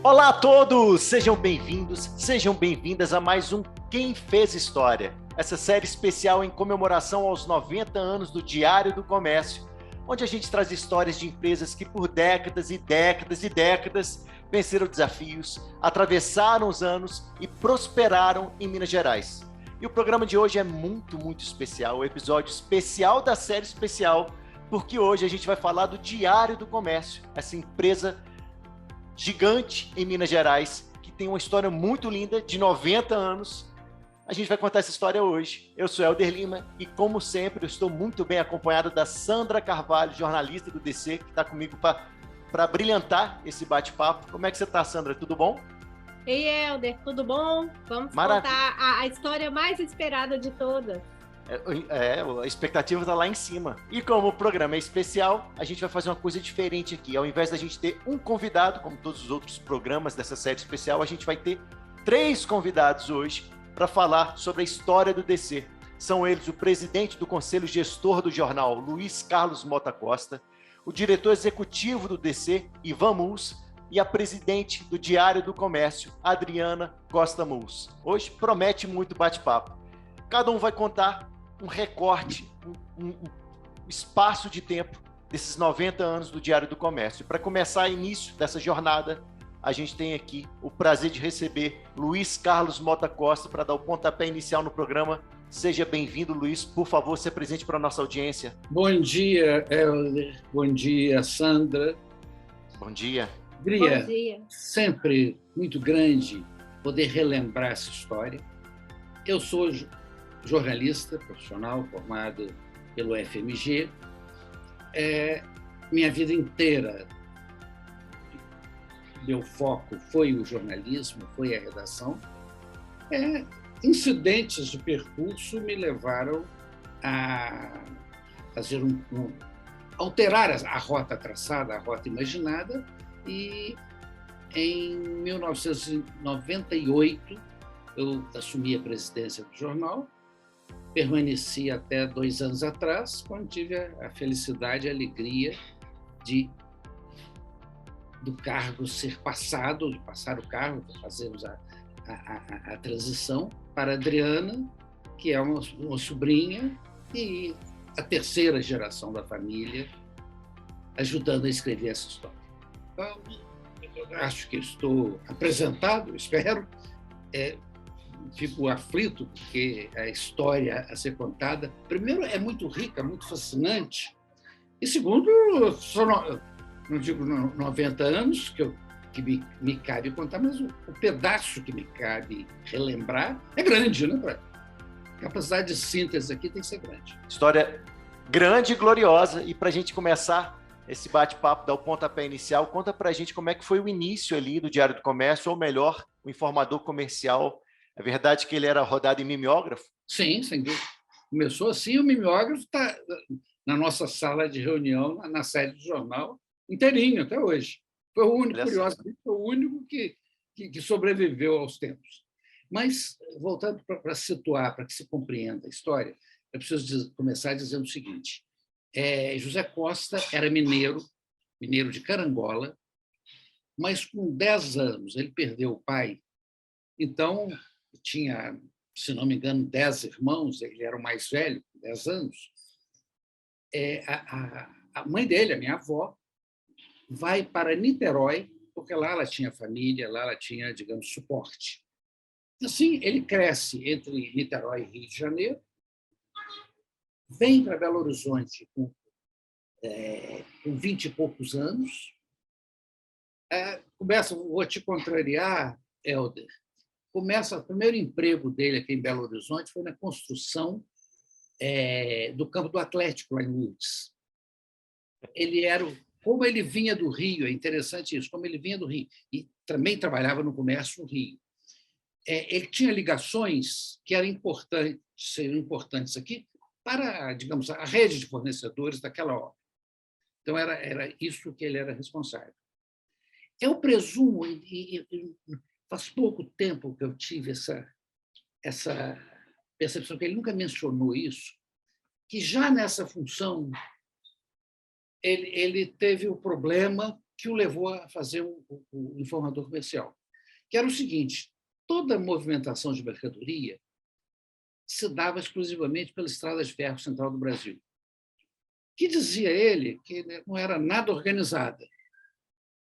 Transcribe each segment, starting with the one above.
Olá a todos! Sejam bem-vindos, sejam bem-vindas a mais um Quem Fez História, essa série especial em comemoração aos 90 anos do Diário do Comércio, onde a gente traz histórias de empresas que por décadas e décadas e décadas venceram desafios, atravessaram os anos e prosperaram em Minas Gerais. E o programa de hoje é muito especial, o episódio especial da série especial, porque hoje a gente vai falar do Diário do Comércio, essa empresa gigante em Minas Gerais, que tem uma história muito linda, de 90 anos. A gente vai contar essa história hoje. Eu sou Helder Lima e, como sempre, eu estou muito bem acompanhado da Sandra Carvalho, jornalista do DC, que está comigo para brilhantar esse bate-papo. Como é que você está, Sandra? Tudo bom? Ei, Helder, tudo bom? Vamos contar a história mais esperada de todas. A expectativa está lá em cima. E como o programa é especial, a gente vai fazer uma coisa diferente aqui. Ao invés da gente ter um convidado, como todos os outros programas dessa série especial, a gente vai ter 3 convidados hoje para falar sobre a história do DC. São eles o presidente do Conselho Gestor do jornal, Luiz Carlos Mota Costa, o diretor executivo do DC, Ivan Muls, e a presidente do Diário do Comércio, Adriana Costa Muls. Hoje promete muito bate-papo. Cada um vai contar um recorte, um espaço de tempo desses 90 anos do Diário do Comércio. Para começar o início dessa jornada, a gente tem aqui o prazer de receber Luiz Carlos Mota Costa para dar o pontapé inicial no programa. Seja bem-vindo, Luiz. Por favor, se apresente para a nossa audiência. Bom dia, Helder. Bom dia, Sandra. Bom dia. Bom dia. Sempre muito grande poder relembrar essa história. Eu sou jornalista profissional formado pelo FMG. Minha vida inteira, meu foco foi o jornalismo, foi a redação. Incidentes de percurso me levaram a fazer alterar a rota traçada, a rota imaginada, e em 1998 eu assumi a presidência do jornal. Permaneci até 2 anos atrás, quando tive a felicidade e a alegria do cargo ser passado, de passar o cargo, fazermos a transição para a Adriana, que é uma sobrinha e a terceira geração da família, ajudando a escrever essa história. Então, eu acho que estou apresentado, espero. Fico aflito, porque a história a ser contada, primeiro, é muito rica, muito fascinante, e segundo, não digo 90 anos, que me cabe contar, mas o pedaço que me cabe relembrar é grande, né? A capacidade de síntese aqui tem que ser grande. História grande e gloriosa, e para a gente começar esse bate-papo, dar o pontapé inicial, conta para a gente como é que foi o início ali do Diário do Comércio, ou melhor, o informador comercial. É verdade que ele era rodado em mimeógrafo? Sim, sem dúvida. Começou assim, o mimeógrafo está na nossa sala de reunião, na sede do jornal, inteirinho até hoje. Foi o único, curiosamente, foi o único que sobreviveu aos tempos. Mas, voltando para situar, para que se compreenda a história, eu preciso começar dizendo o seguinte. José Costa era mineiro de Carangola, mas com 10 anos ele perdeu o pai. Então, tinha, se não me engano, 10 irmãos, ele era o mais velho, 10 anos. A mãe dele, a minha avó, vai para Niterói, porque lá ela tinha família, lá ela tinha, digamos, suporte. Assim, ele cresce entre Niterói e Rio de Janeiro, vem para Belo Horizonte com 20 e poucos anos, vou te contrariar, Helder, o primeiro emprego dele aqui em Belo Horizonte foi na construção do campo do Atlético, lá em Lourdes. Como ele vinha do Rio, é interessante isso, como ele vinha do Rio, e também trabalhava no comércio no Rio. Ele tinha ligações que seriam importantes aqui para, digamos, a rede de fornecedores daquela obra. Então, era isso que ele era responsável. Eu presumo, faz pouco tempo que eu tive essa percepção, que ele nunca mencionou isso, que já nessa função ele teve o problema que o levou a fazer o informador comercial, que era o seguinte: toda a movimentação de mercadoria se dava exclusivamente pela Estrada de Ferro Central do Brasil, que dizia ele que não era nada organizada.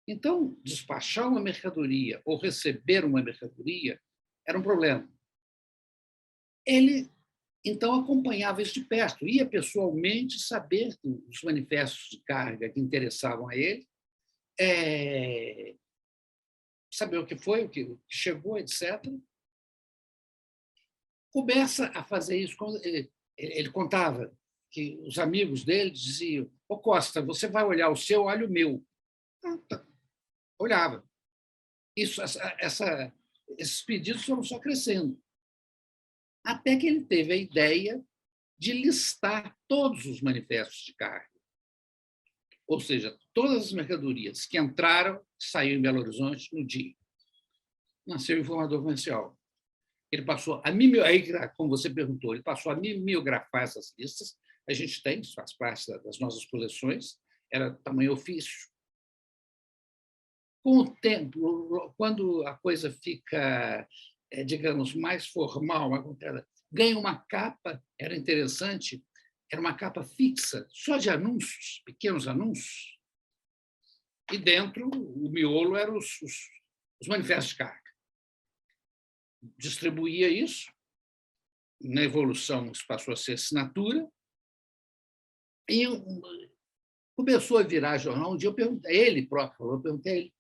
Então, despachar uma mercadoria ou receber uma mercadoria era um problema. Ele, então, acompanhava isso de perto, ia pessoalmente saber os manifestos de carga que interessavam a ele, saber o que foi, o que chegou, etc. Começa a fazer isso. Ele contava que os amigos dele diziam: "Ô Costa, você vai olhar o seu, olha o meu". Tá. Olhava. Esses pedidos foram só crescendo, até que ele teve a ideia de listar todos os manifestos de carga. Ou seja, todas as mercadorias que entraram, saíram em Belo Horizonte no dia. Nasceu o informador comercial. Ele passou a como você perguntou, ele passou a mimeografar essas listas. A gente tem, isso faz parte das nossas coleções, era tamanho ofício. Com o tempo, quando a coisa fica, digamos, mais formal, ganha uma capa, era interessante, era uma capa fixa, só de anúncios, pequenos anúncios, e dentro, o miolo eram os manifestos de carga. Distribuía isso, na evolução isso passou a ser assinatura, e começou a virar jornal. Um dia eu perguntei, ele próprio falou, eu perguntei a ele,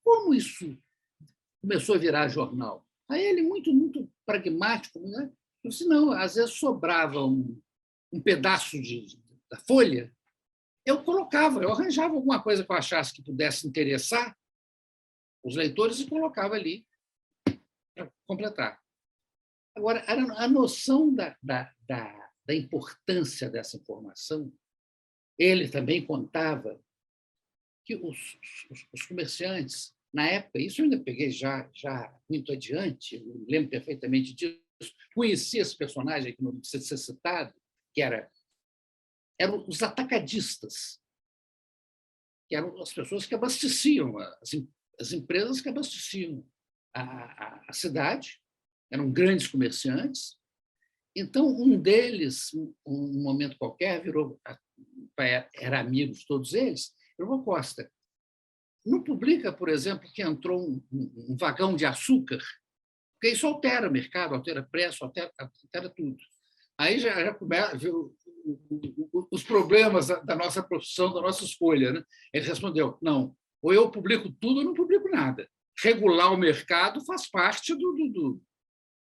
como isso começou a virar jornal? Aí ele, muito pragmático, né? Eu disse: não, às vezes sobrava um pedaço da folha, eu arranjava alguma coisa que eu achasse que pudesse interessar os leitores e colocava ali para completar. Agora, a noção da importância dessa informação, ele também contava que os comerciantes, na época, isso eu ainda peguei já muito adiante, eu lembro perfeitamente disso, conheci esse personagem que não precisa ser citado, que eram os atacadistas, que eram as pessoas que abasteciam, as empresas que abasteciam a cidade, eram grandes comerciantes. Então, um deles, um momento qualquer, era amigo de todos eles. Eu vou: Costa, não publica, por exemplo, que entrou um vagão de açúcar, porque isso altera o mercado, altera preço, altera tudo. Aí já começa a ver os problemas da nossa profissão, da nossa escolha, né? Ele respondeu: não, ou eu publico tudo ou não publico nada. Regular o mercado faz parte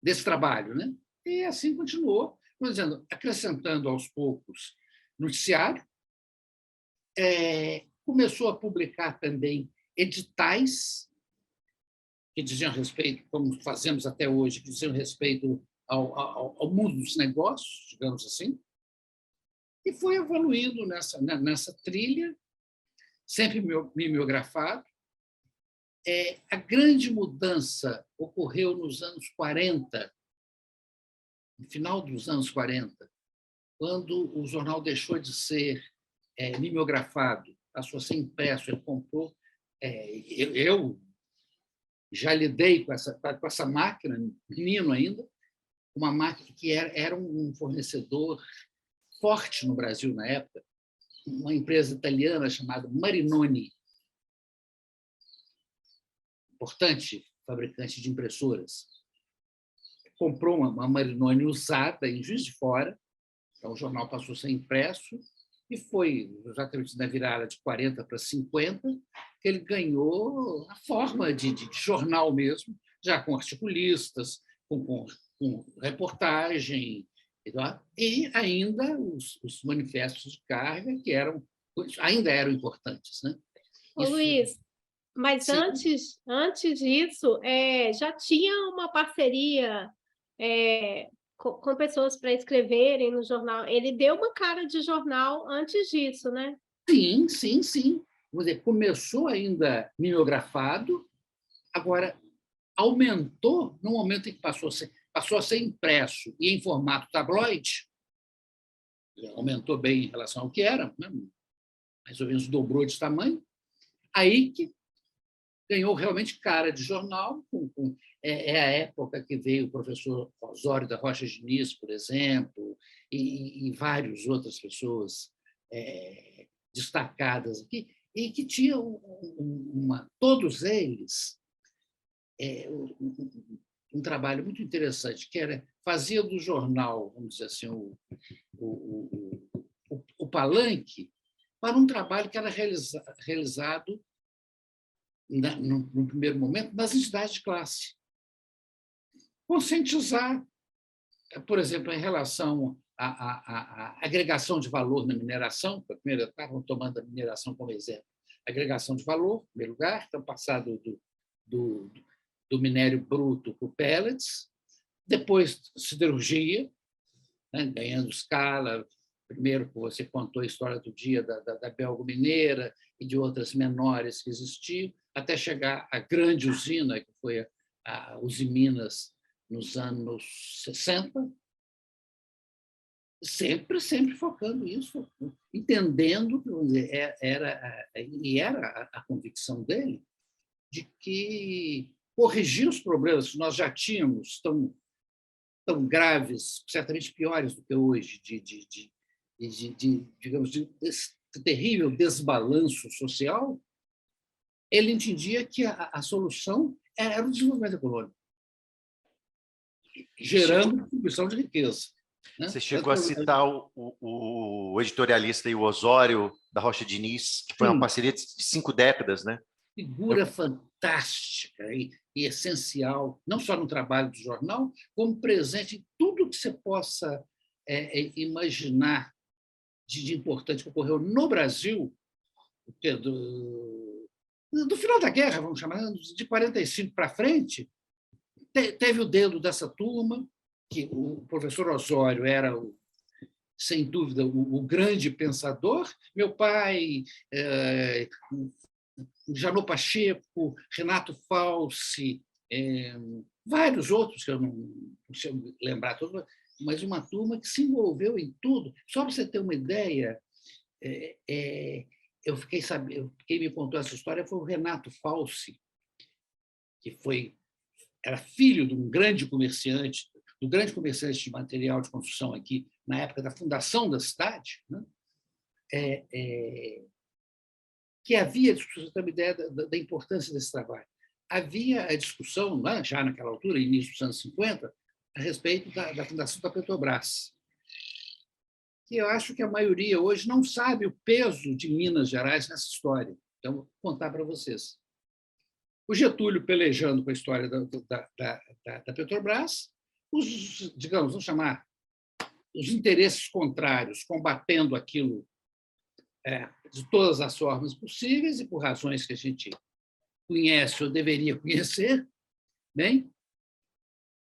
desse trabalho, né? E assim continuou, dizendo, acrescentando aos poucos noticiário. Começou a publicar também editais que diziam respeito, como fazemos até hoje, que diziam respeito ao mundo dos negócios, digamos assim, e foi evoluindo nessa trilha, sempre mimeografado. A grande mudança ocorreu nos anos 40, no final dos anos 40, quando o jornal deixou de ser mimeografado, passou a ser impresso. Ele comprou. Eu já lidei com essa máquina, menino ainda, uma máquina que era um fornecedor forte no Brasil na época, uma empresa italiana chamada Marinoni, importante fabricante de impressoras. Comprou uma Marinoni usada em Juiz de Fora, então o jornal passou a ser impresso, e foi exatamente na virada de 40 para 50 que ele ganhou a forma de jornal mesmo, já com articulistas, com reportagem, e ainda os manifestos de carga, que ainda eram importantes, né? Ô, Luiz, mas antes disso, já tinha uma parceria com pessoas para escreverem no jornal. Ele deu uma cara de jornal antes disso, né? Sim. Vamos dizer, começou ainda mimeografado, agora aumentou no momento em que passou a ser impresso e em formato tabloide. Aumentou bem em relação ao que era, né? Mais ou menos dobrou de tamanho. Aí que ganhou realmente cara de jornal. É a época que veio o professor Osório da Rocha Diniz, por exemplo, e várias outras pessoas destacadas aqui, e que tinham todos eles um trabalho muito interessante, que era fazia do jornal, vamos dizer assim, o palanque para um trabalho que era realizado no primeiro momento nas entidades de classe. Conscientizar, por exemplo, em relação à agregação de valor na mineração, a primeira etapa, tomando a mineração como exemplo, agregação de valor, em primeiro lugar, então passar do minério bruto para o pellets, depois siderurgia, né, ganhando escala. Primeiro, você contou a história do dia da Belgo Mineira e de outras menores que existiam, até chegar à grande usina, que foi a Usiminas nos anos 60, sempre focando isso, entendendo, era a convicção dele de que corrigir os problemas que nós já tínhamos tão graves, certamente piores do que hoje, digamos, de terrível desbalanço social, ele entendia que a solução era o desenvolvimento econômico, gerando distribuição de riqueza. Né? Você chegou a citar o editorialista e o Osório da Rocha Diniz, que foi uma parceria de 5 décadas, né? Figura fantástica e essencial, não só no trabalho do jornal, como presente em tudo que você possa imaginar de importante que ocorreu no Brasil, do final da guerra, vamos chamar, de 45 para frente. Teve o dedo dessa turma, que o professor Osório era, sem dúvida, o grande pensador. Meu pai, Janot Pacheco, Renato Falsi, vários outros, que eu não sei lembrar todos, mas uma turma que se envolveu em tudo. Só para você ter uma ideia, eu fiquei sabendo, quem me contou essa história foi o Renato Falsi, que era filho de um grande comerciante, do grande comerciante de material de construção aqui, na época da fundação da cidade, né? Que havia, para você ter uma ideia da importância desse trabalho, havia a discussão, né, já naquela altura, início dos anos 50, a respeito da fundação da Petrobras, que eu acho que a maioria hoje não sabe o peso de Minas Gerais nessa história. Então, vou contar para vocês. O Getúlio pelejando com a história da Petrobras, digamos, vamos chamar, os interesses contrários, combatendo aquilo de todas as formas possíveis e por razões que a gente conhece ou deveria conhecer, bem,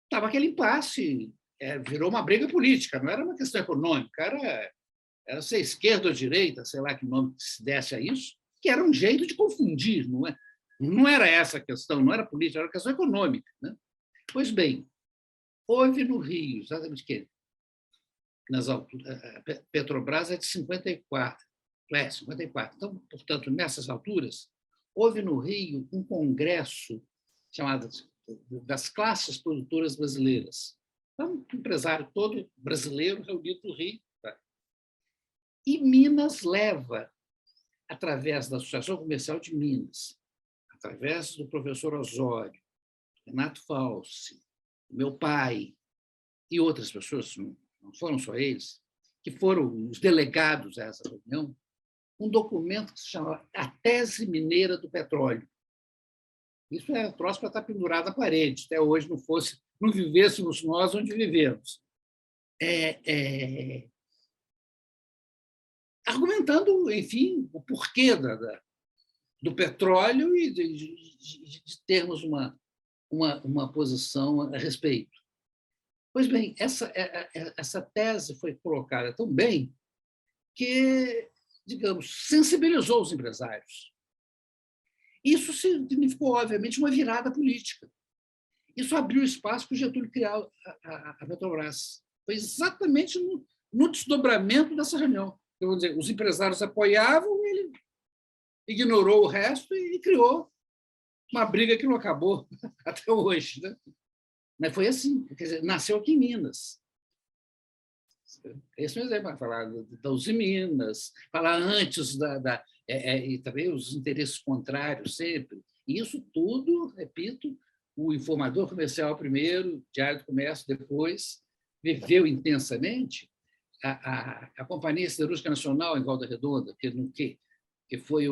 estava aquele impasse, virou uma briga política, não era uma questão econômica, era ser esquerda ou direita, sei lá que nome se desse a isso, que era um jeito de confundir, não é? Não era essa a questão, não era política, era questão econômica. Né? Pois bem, houve no Rio, exatamente que nas alturas, a Petrobras é de 54. 54. Então, portanto, nessas alturas, houve no Rio um congresso chamado das classes produtoras brasileiras. Então, um empresário todo brasileiro reunido no Rio. Tá? E Minas leva, através da Associação Comercial de Minas, através do professor Osório, Renato Falsi, meu pai e outras pessoas, não foram só eles, que foram os delegados a essa reunião, um documento que se chama A Tese Mineira do Petróleo. Isso é troço para estar pendurado na parede, até hoje não vivêssemos nós onde vivemos. Argumentando, enfim, o porquê do petróleo e de termos uma posição a respeito. Pois bem, essa tese foi colocada tão bem que, digamos, sensibilizou os empresários. Isso significou, obviamente, uma virada política. Isso abriu espaço para o Getúlio criar a Petrobras. Foi exatamente no desdobramento dessa reunião. Eu vou dizer, os empresários apoiavam, ele ignorou o resto e criou uma briga que não acabou até hoje, né? Mas foi assim, quer dizer, nasceu aqui em Minas. Esse é um exemplo, falar da Uzi Minas, falar antes e também os interesses contrários sempre. Isso tudo, repito, o informador comercial primeiro, Diário do Comércio depois, viveu intensamente. A Companhia Siderúrgica Nacional em Volta Redonda, que foi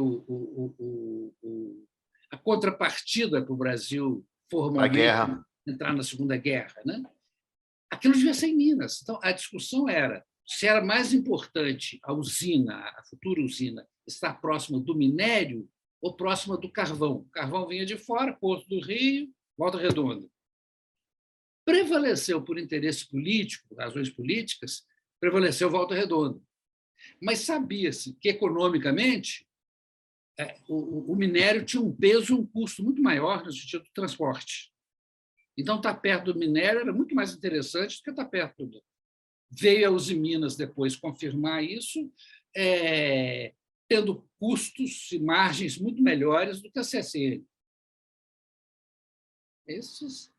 a contrapartida para o Brasil formalmente entrar na Segunda Guerra, né? Aquilo devia ser em Minas. Então, a discussão era se era mais importante a usina, a futura usina, estar próxima do minério ou próxima do carvão. O carvão vinha de fora, Porto do Rio, Volta Redonda. Prevaleceu por interesse político, razões políticas, prevaleceu Volta Redonda. Mas sabia-se que, economicamente, o minério tinha um peso e um custo muito maior no sentido do transporte. Então, estar perto do minério era muito mais interessante do que estar perto do... Veio a Uzi Minas depois confirmar isso, tendo custos e margens muito melhores do que a CSN. Essas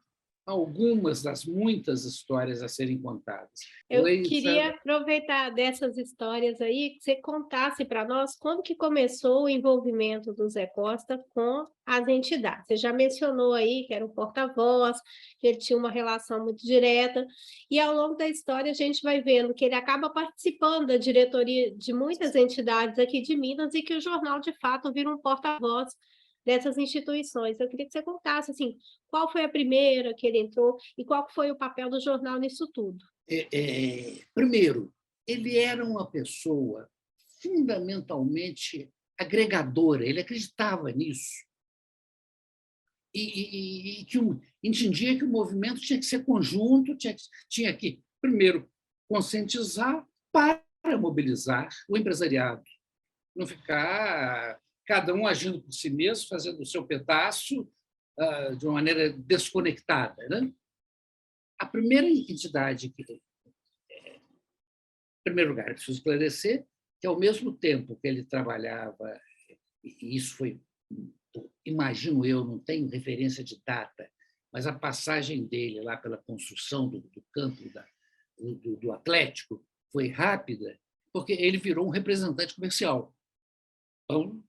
algumas das muitas histórias a serem contadas. Eu queria aproveitar dessas histórias aí, que você contasse para nós como que começou o envolvimento do Zé Costa com as entidades. Você já mencionou aí que era um porta-voz, que ele tinha uma relação muito direta, e ao longo da história a gente vai vendo que ele acaba participando da diretoria de muitas entidades aqui de Minas e que o jornal, de fato, vira um porta-voz dessas instituições. Eu queria que você contasse assim, qual foi a primeira que ele entrou e qual foi o papel do jornal nisso tudo. Primeiro, ele era uma pessoa fundamentalmente agregadora, ele acreditava nisso. E que entendia que o movimento tinha que ser conjunto, tinha que, primeiro, conscientizar para mobilizar o empresariado, não ficar cada um agindo por si mesmo, fazendo o seu pedaço de uma maneira desconectada, né? A primeira entidade que, em primeiro lugar, preciso esclarecer que, ao mesmo tempo que ele trabalhava, e isso foi, imagino eu, não tenho referência de data, mas a passagem dele lá pela construção do campo do Atlético foi rápida, porque ele virou um representante comercial. Então,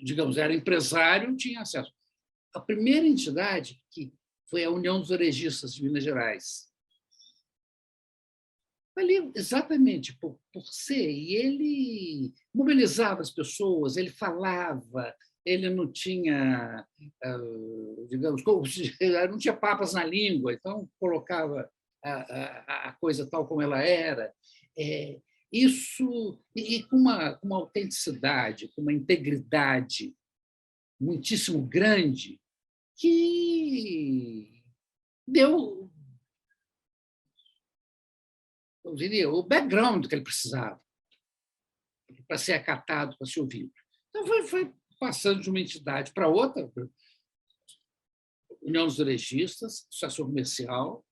digamos, era empresário, tinha acesso. A primeira entidade que foi a União dos Varejistas de Minas Gerais. Ali, exatamente por ser, e ele mobilizava as pessoas, ele falava, ele não tinha, digamos, não tinha papas na língua, então colocava a coisa tal como ela era. Isso, e com uma autenticidade, com uma integridade muitíssimo grande, que deu, eu diria, o background que ele precisava para ser acatado, para ser ouvido. Então, foi passando de uma entidade para outra, União dos Varejistas, Associação Comercial,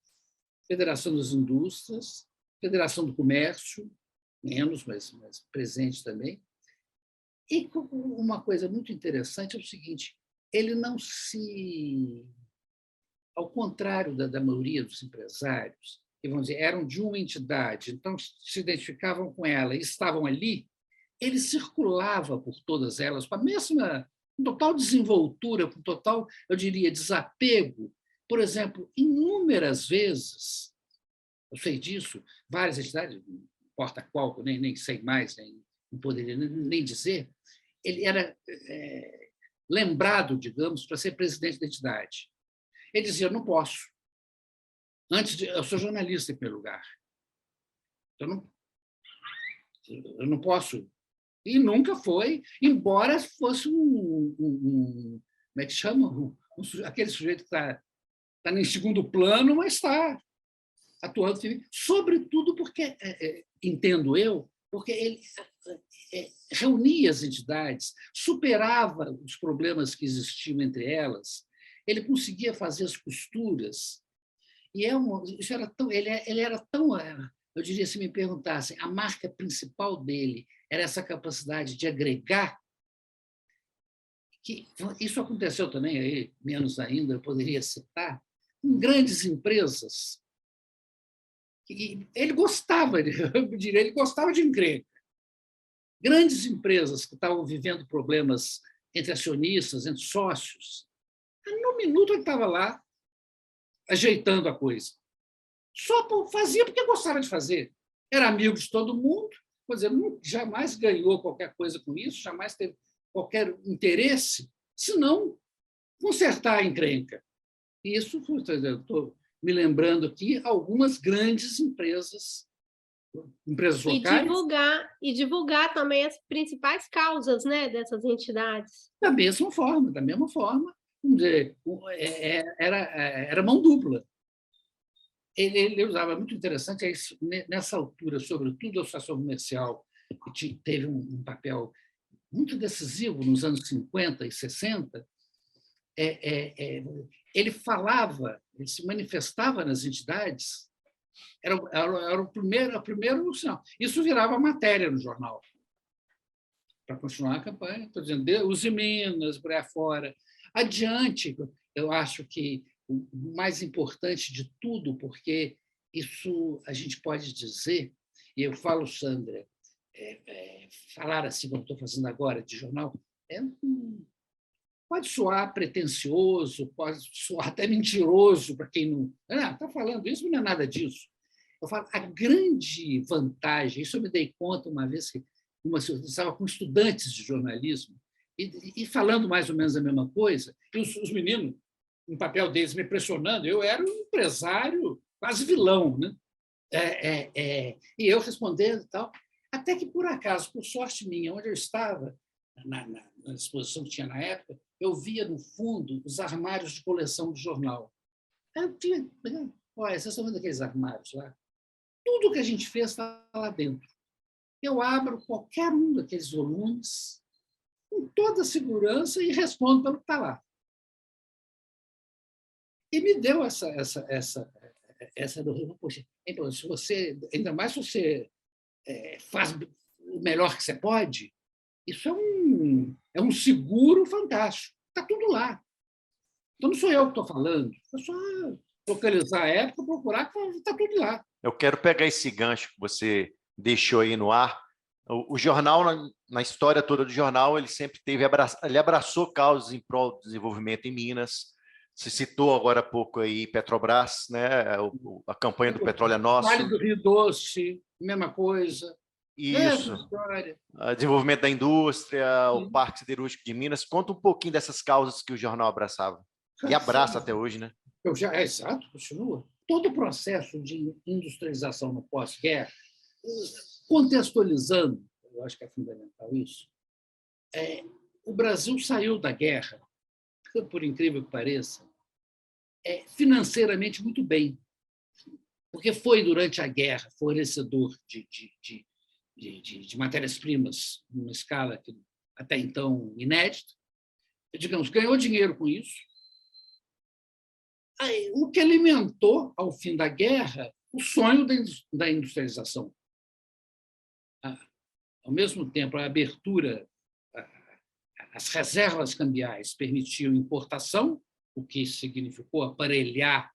Federação das Indústrias, Federação do Comércio, menos, mas presente também. E uma coisa muito interessante é o seguinte, ele não se... Ao contrário da maioria dos empresários, que, vamos dizer, eram de uma entidade, então se identificavam com ela e estavam ali, ele circulava por todas elas com a mesma, com total desenvoltura, com total, eu diria, desapego. Por exemplo, inúmeras vezes, eu sei disso, várias entidades, não importa qual, nem sei mais, não poderia nem dizer, ele era lembrado, digamos, para ser presidente da entidade. Ele dizia, não posso. Eu sou jornalista, em primeiro lugar. Eu não posso. E nunca foi, embora fosse como é que chama? Aquele sujeito que está em segundo plano, mas está atuando, sobretudo porque, entendo eu, porque ele reunia as entidades, superava os problemas que existiam entre elas, ele conseguia fazer as costuras, e isso era tão, ele era tão, eu diria, se me perguntassem, a marca principal dele era essa capacidade de agregar, que isso aconteceu também, aí, menos ainda, eu poderia citar, em grandes empresas. E ele gostava, eu diria, ele gostava de encrenca. Grandes empresas que estavam vivendo problemas entre acionistas, entre sócios, no minuto ele estava lá ajeitando a coisa. Fazia porque gostava de fazer. Era amigo de todo mundo, quer dizer, jamais ganhou qualquer coisa com isso, jamais teve qualquer interesse, senão consertar a encrenca. E isso, eu estou me lembrando aqui, algumas grandes empresas locais. E divulgar também as principais causas, né, dessas entidades. Da mesma forma, vamos dizer, era mão dupla. Ele usava, muito interessante, nessa altura, sobretudo a associação comercial, que teve um papel muito decisivo nos anos 50 e 60, ele falava, ele se manifestava nas entidades, era o primeiro sinal. Isso virava matéria no jornal, para continuar a campanha. Estou dizendo, Uzi Minas, por aí fora. Adiante, eu acho que o mais importante de tudo, porque isso a gente pode dizer, e eu falo, Sandra, falar assim, como estou fazendo agora, de jornal, pode soar pretensioso, pode soar até mentiroso para quem não está falando isso, não é nada disso. Eu falo, a grande vantagem, isso eu me dei conta uma vez que eu estava com estudantes de jornalismo e falando mais ou menos a mesma coisa, e os meninos, no papel deles, me pressionando, eu era um empresário quase vilão, né? E eu respondendo e tal, até que, por acaso, por sorte minha, onde eu estava, na exposição que tinha na época, eu via, no fundo, os armários de coleção de jornal. Eu tinha, olha, vocês estão vendo aqueles armários lá? Tudo que a gente fez está lá dentro. Eu abro qualquer um daqueles volumes com toda a segurança e respondo pelo que está lá. E me deu essa poxa, então, se você, ainda mais se você faz o melhor que você pode, isso é um seguro fantástico. Está tudo lá. Então, não sou eu que estou falando, é só localizar a época, procurar, que está tudo lá. Eu quero pegar esse gancho que você deixou aí no ar. O jornal, na história toda do jornal, ele sempre ele abraçou causas em prol do desenvolvimento em Minas. Você citou agora há pouco aí Petrobras, né? A campanha do Petróleo é Nosso. Vale do Rio Doce, mesma coisa. Isso. Desenvolvimento da indústria, o Parque Siderúrgico de Minas. Conta um pouquinho dessas causas que o jornal abraçava. E abraça até hoje, né? Exato, continua. Todo o processo de industrialização no pós-guerra, contextualizando, eu acho que é fundamental isso, o Brasil saiu da guerra, por incrível que pareça, financeiramente muito bem, porque foi, durante a guerra, fornecedor de matérias-primas numa escala que, até então inédita, digamos, ganhou dinheiro com isso. O que alimentou, ao fim da guerra, o sonho da industrialização. Ao mesmo tempo, a abertura, as reservas cambiais permitiam importação, o que significou aparelhar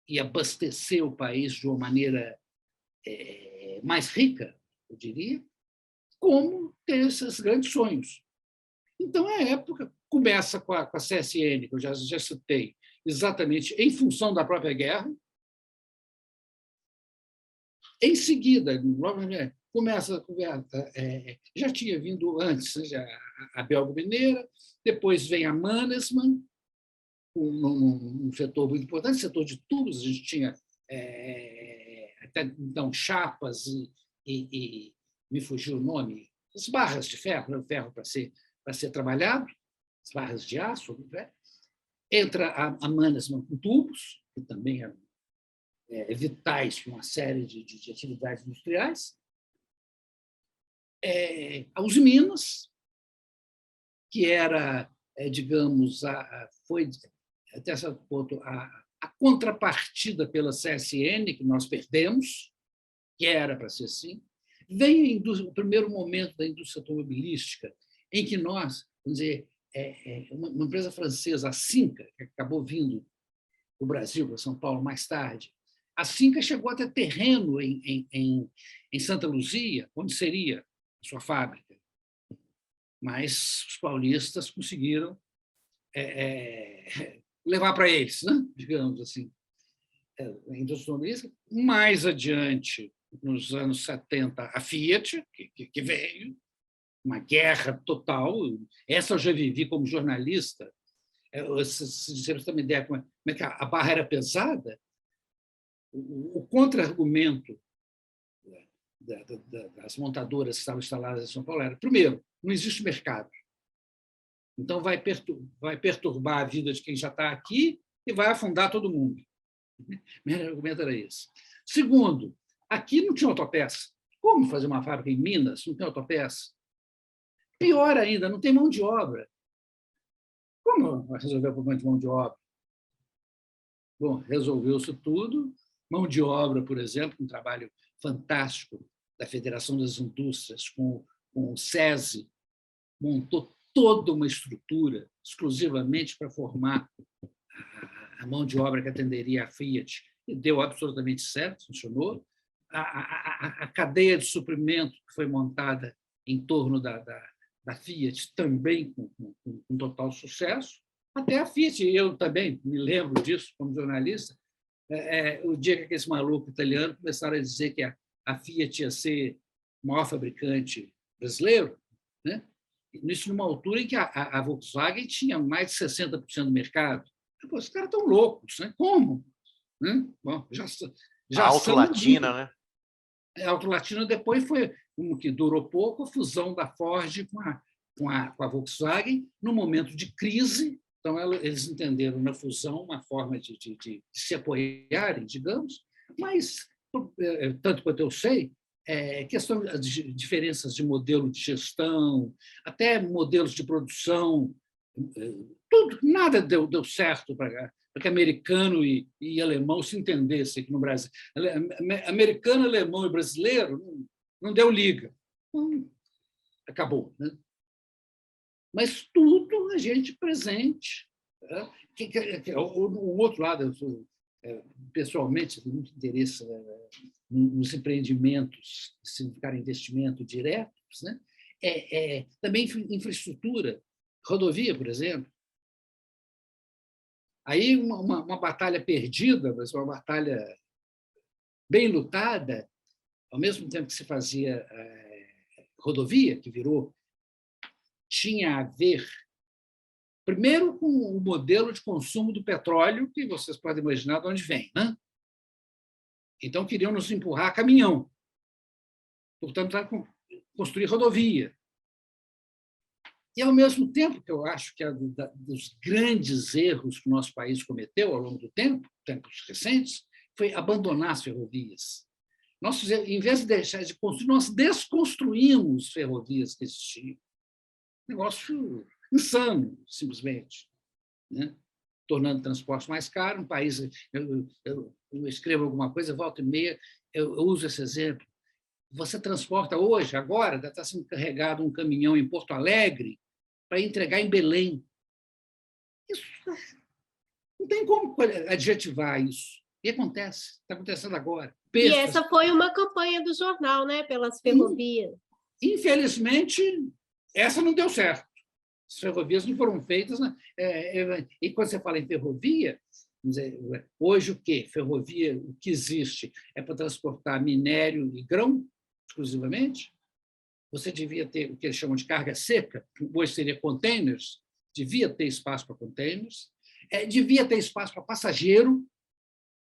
e abastecer o país de uma maneira mais rica, eu diria, como ter esses grandes sonhos. Então, a época começa com a CSN, que eu já citei, exatamente em função da própria guerra. Em seguida, começa a conversa. Já tinha vindo antes a Belgo Mineira, depois vem a Mannesmann, um setor muito importante, setor de tubos. A gente tinha até então chapas e me fugiu o nome, as barras de ferro, o ferro para ser trabalhado, as barras de aço. Né? Entra a Mannesmann com tubos, que também eram vitais para uma série de atividades industriais. A Uzi Minas, que era, digamos, foi até certo ponto a contrapartida pela CSN, que nós perdemos, que era para ser assim. Vem o primeiro momento da indústria automobilística, em que nós, vamos dizer, uma empresa francesa, a Cinca, que acabou vindo para o Brasil, para São Paulo, mais tarde. A Cinca chegou a ter terreno em Santa Luzia, onde seria a sua fábrica. Mas os paulistas conseguiram levar para eles, né? Digamos assim. A indústria automobilística. Mais adiante, nos anos 70, a Fiat, que veio, uma guerra total. Essa eu já vivi como jornalista. Se você tem uma ideia como é que a barra era pesada, o contra-argumento das montadoras que estavam instaladas em São Paulo era, primeiro, não existe mercado. Então, vai perturbar a vida de quem já está aqui e vai afundar todo mundo. Meu argumento era esse. Segundo, aqui não tinha autopeça. Como fazer uma fábrica em Minas? Não tem autopeça. Pior ainda, não tem mão de obra. Como resolver o problema de mão de obra? Bom, resolveu-se tudo. Mão de obra, por exemplo, um trabalho fantástico da Federação das Indústrias com o SESI, montou toda uma estrutura exclusivamente para formar a mão de obra que atenderia a Fiat, e deu absolutamente certo, funcionou. A cadeia de suprimento que foi montada em torno da Fiat também com total sucesso. Até a Fiat, eu também me lembro disso como jornalista, o dia que aqueles malucos italianos começaram a dizer que a Fiat ia ser o maior fabricante brasileiro, né? Isso numa altura em que a Volkswagen tinha mais de 60% do mercado. Pô, os caras estão loucos, né? Como? Né? Bom, já a Auto Latina, né? A Auto Latina depois foi como que durou pouco, a fusão da Ford com a Volkswagen, no momento de crise. Então, eles entenderam na fusão uma forma de se apoiarem, digamos, mas, tanto quanto eu sei, questão de diferenças de modelo de gestão, até modelos de produção, tudo, nada deu certo para que americano e alemão se entendessem aqui no Brasil. Americano, alemão e brasileiro não deu liga. Acabou, né? Mas tudo a gente presente. O outro lado, eu sou, pessoalmente, tenho muito interesse nos empreendimentos, que significaram investimento diretos, né? Também infraestrutura, rodovia, por exemplo. Aí uma batalha perdida, mas uma batalha bem lutada, ao mesmo tempo que se fazia rodovia, que virou, tinha a ver, primeiro, com o modelo de consumo do petróleo, que vocês podem imaginar de onde vem, né? Então, queriam nos empurrar caminhão. Portanto, construir rodovia. E, ao mesmo tempo, que eu acho que é dos grandes erros que o nosso país cometeu ao longo do tempo, tempos recentes, foi abandonar as ferrovias. Nós, em vez de deixar de construir, nós desconstruímos ferrovias que existiam. Negócio insano, simplesmente, né? Tornando o transporte mais caro. Um país, eu escrevo alguma coisa, volta e meia, eu uso esse exemplo. Você transporta hoje, agora, está sendo carregado um caminhão em Porto Alegre para entregar em Belém. Isso não tem como adjetivar isso. E acontece, está acontecendo agora. E essa foi uma campanha do jornal, né, pelas ferrovias. Infelizmente, essa não deu certo. As ferrovias não foram feitas. Né? E quando você fala em ferrovia, hoje o quê? Ferrovia, o que existe é para transportar minério e grão, exclusivamente. Você devia ter o que eles chamam de carga seca, hoje seria containers, devia ter espaço para containers, devia ter espaço para passageiro,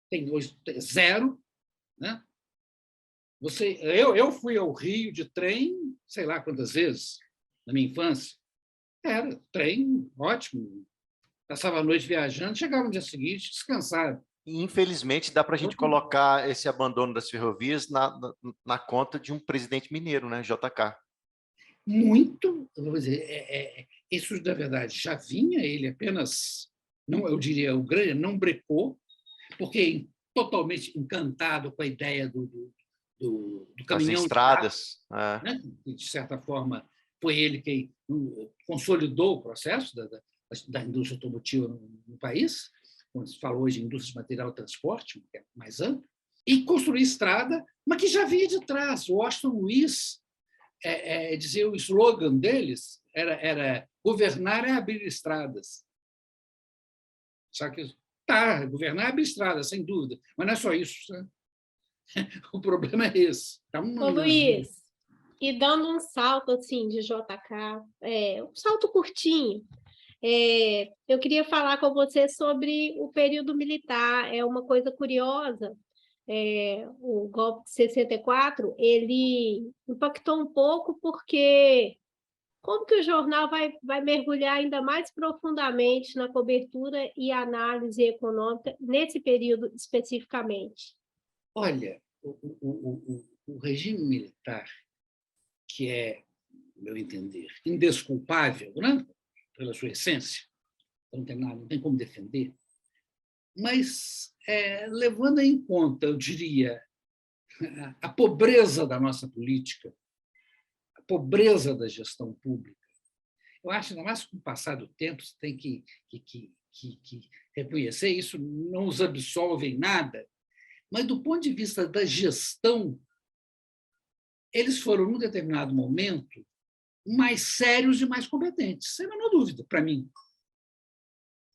tem hoje zero. Né? Eu fui ao Rio de trem, sei lá quantas vezes, na minha infância. Era trem ótimo. Passava a noite viajando, chegava no dia seguinte, descansado. Infelizmente, dá para a gente colocar esse abandono das ferrovias na conta de um presidente mineiro, né? JK. Muito. Vou dizer, isso, na verdade, já vinha, ele apenas, não, eu diria, o grande não brecou, porque totalmente encantado com a ideia do caminhão das estradas, de, né? Que, de certa forma, foi ele quem consolidou o processo da indústria automotiva no país, quando se fala hoje em indústria de material de transporte, que é mais amplo, e construir estrada, mas que já vinha de trás. O Washington Luiz dizia, o slogan deles era governar é abrir estradas. Só que governar é abrir estradas, sem dúvida, mas não é só isso. Né? O problema é esse. Ô, Luiz, e dando um salto assim de JK, um salto curtinho, eu queria falar com você sobre o período militar. É uma coisa curiosa. O golpe de 64, ele impactou um pouco porque como que o jornal vai mergulhar ainda mais profundamente na cobertura e análise econômica nesse período especificamente? Olha, o regime militar, que é, meu entender, indesculpável, né? Pela sua essência, não tem nada, não tem como defender, mas levando em conta, eu diria, a pobreza da nossa política, a pobreza da gestão pública, eu acho, ainda mais com o passar do tempo, você tem que reconhecer, isso não os absolve em nada, mas do ponto de vista da gestão, eles foram, num determinado momento, mais sérios e mais competentes, sem a menor dúvida, para mim.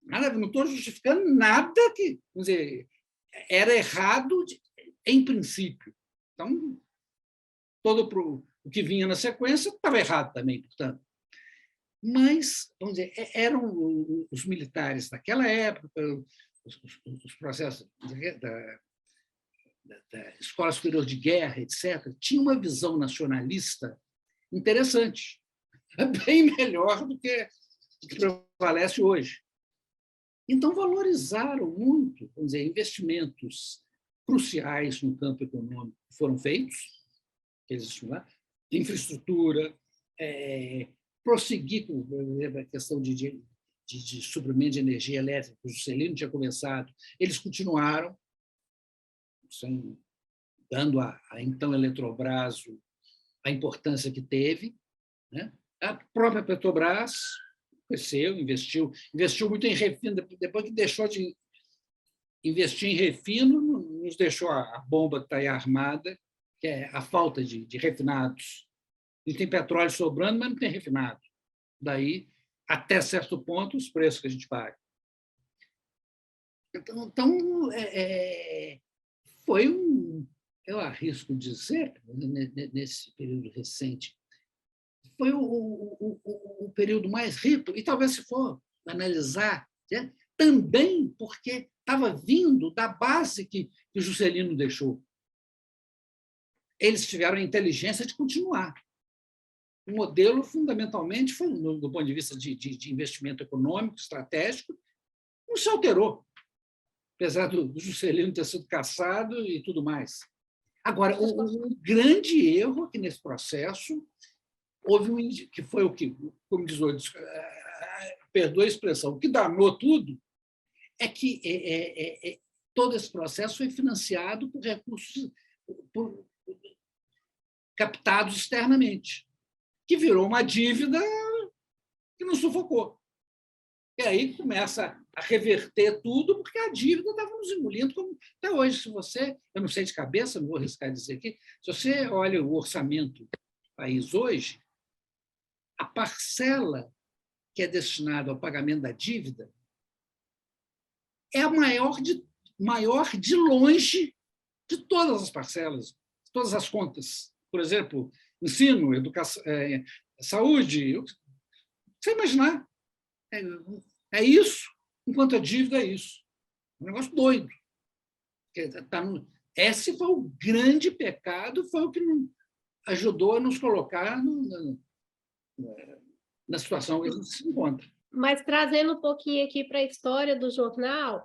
Não estou justificando nada que, vamos dizer, era errado em princípio. Então, todo o que vinha na sequência estava errado também, portanto. Mas, vamos dizer, eram os militares daquela época, os processos da Escola Superior de Guerra, etc., tinha uma visão nacionalista interessante, bem melhor do que prevalece hoje. Então, valorizaram muito, vamos dizer, investimentos cruciais no campo econômico que foram feitos, infraestrutura, prosseguir com a questão de suprimento de energia elétrica, que o Juscelino tinha começado, eles continuaram, dando a então Eletrobras a importância que teve. Né? A própria Petrobras cresceu, investiu muito em refino, depois que deixou de investir em refino, nos deixou a bomba que está aí armada, que é a falta de refinados. E tem petróleo sobrando, mas não tem refinado. Daí, até certo ponto, os preços que a gente paga. Então foi eu arrisco dizer, nesse período recente, foi o período mais rico, e talvez se for analisar, né, também porque estava vindo da base que o Juscelino deixou. Eles tiveram a inteligência de continuar. O modelo, fundamentalmente, foi, do ponto de vista de investimento econômico, estratégico, não se alterou, apesar do Juscelino ter sido cassado e tudo mais. Agora, o grande erro aqui nesse processo houve que foi o que, como diz hoje, perdoa a expressão, o que danou tudo é que todo esse processo foi financiado por recursos captados externamente, que virou uma dívida que nos sufocou. E aí começa a reverter tudo, porque a dívida estava nos engolindo, como até hoje. Se você, eu não sei de cabeça, não vou arriscar dizer aqui, se você olha o orçamento do país hoje, a parcela que é destinada ao pagamento da dívida é a maior de longe de todas as parcelas, de todas as contas. Por exemplo, ensino, educação, saúde, você imaginar. É isso, enquanto a dívida é isso. Um negócio doido. Esse foi o grande pecado, foi o que ajudou a nos colocar na situação que a gente se encontra. Mas trazendo um pouquinho aqui para a história do jornal,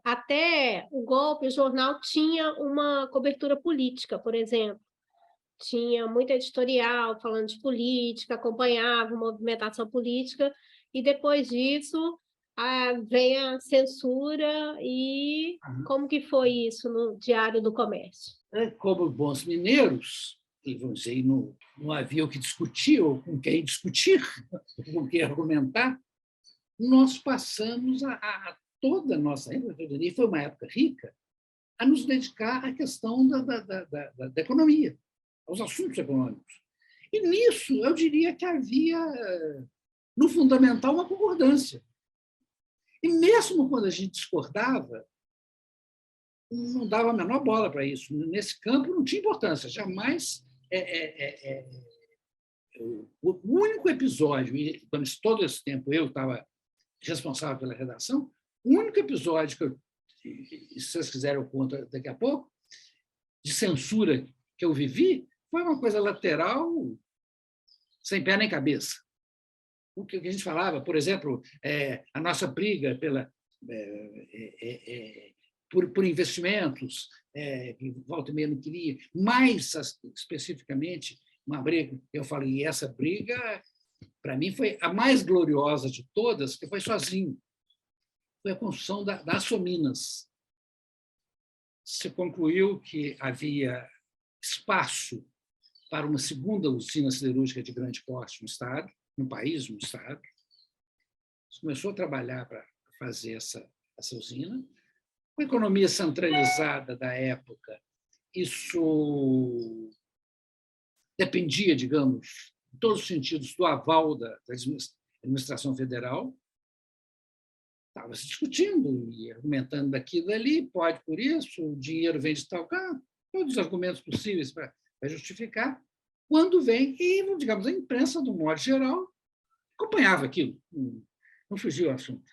até o golpe, o jornal tinha uma cobertura política, por exemplo. Tinha muito editorial falando de política, acompanhava a movimentação política, e depois disso vem a censura. E como que foi isso no Diário do Comércio? Como bons mineiros, e vamos dizer, não havia o que discutir, ou com quem discutir, com quem argumentar, nós passamos a toda a nossa época, e foi uma época rica, a nos dedicar à questão da economia, aos assuntos econômicos. E nisso, eu diria que havia, no fundamental, uma concordância. E mesmo quando a gente discordava, não dava a menor bola para isso. Nesse campo não tinha importância, jamais. O único episódio, e durante todo esse tempo eu estava responsável pela redação, o único episódio que eu, se vocês quiserem eu conto daqui a pouco, de censura que eu vivi, foi uma coisa lateral, sem pé nem cabeça. O que a gente falava, por exemplo, a nossa briga por investimentos, que volta e meia não queria, mais especificamente uma briga, eu falei, e essa briga, para mim, foi a mais gloriosa de todas, que foi sozinho. Foi a construção da Açominas. Se concluiu que havia espaço para uma segunda usina siderúrgica de grande porte no Estado, no país, no Estado. Começou a trabalhar para fazer essa usina. Com a economia centralizada da época, isso dependia, digamos, em todos os sentidos, do aval da administração federal. Estava se discutindo e argumentando daqui e dali, pode por isso, o dinheiro vem de tal canto, todos os argumentos possíveis para justificar. Quando vem, e, digamos, a imprensa, do modo geral, acompanhava aquilo, não fugiu ao assunto.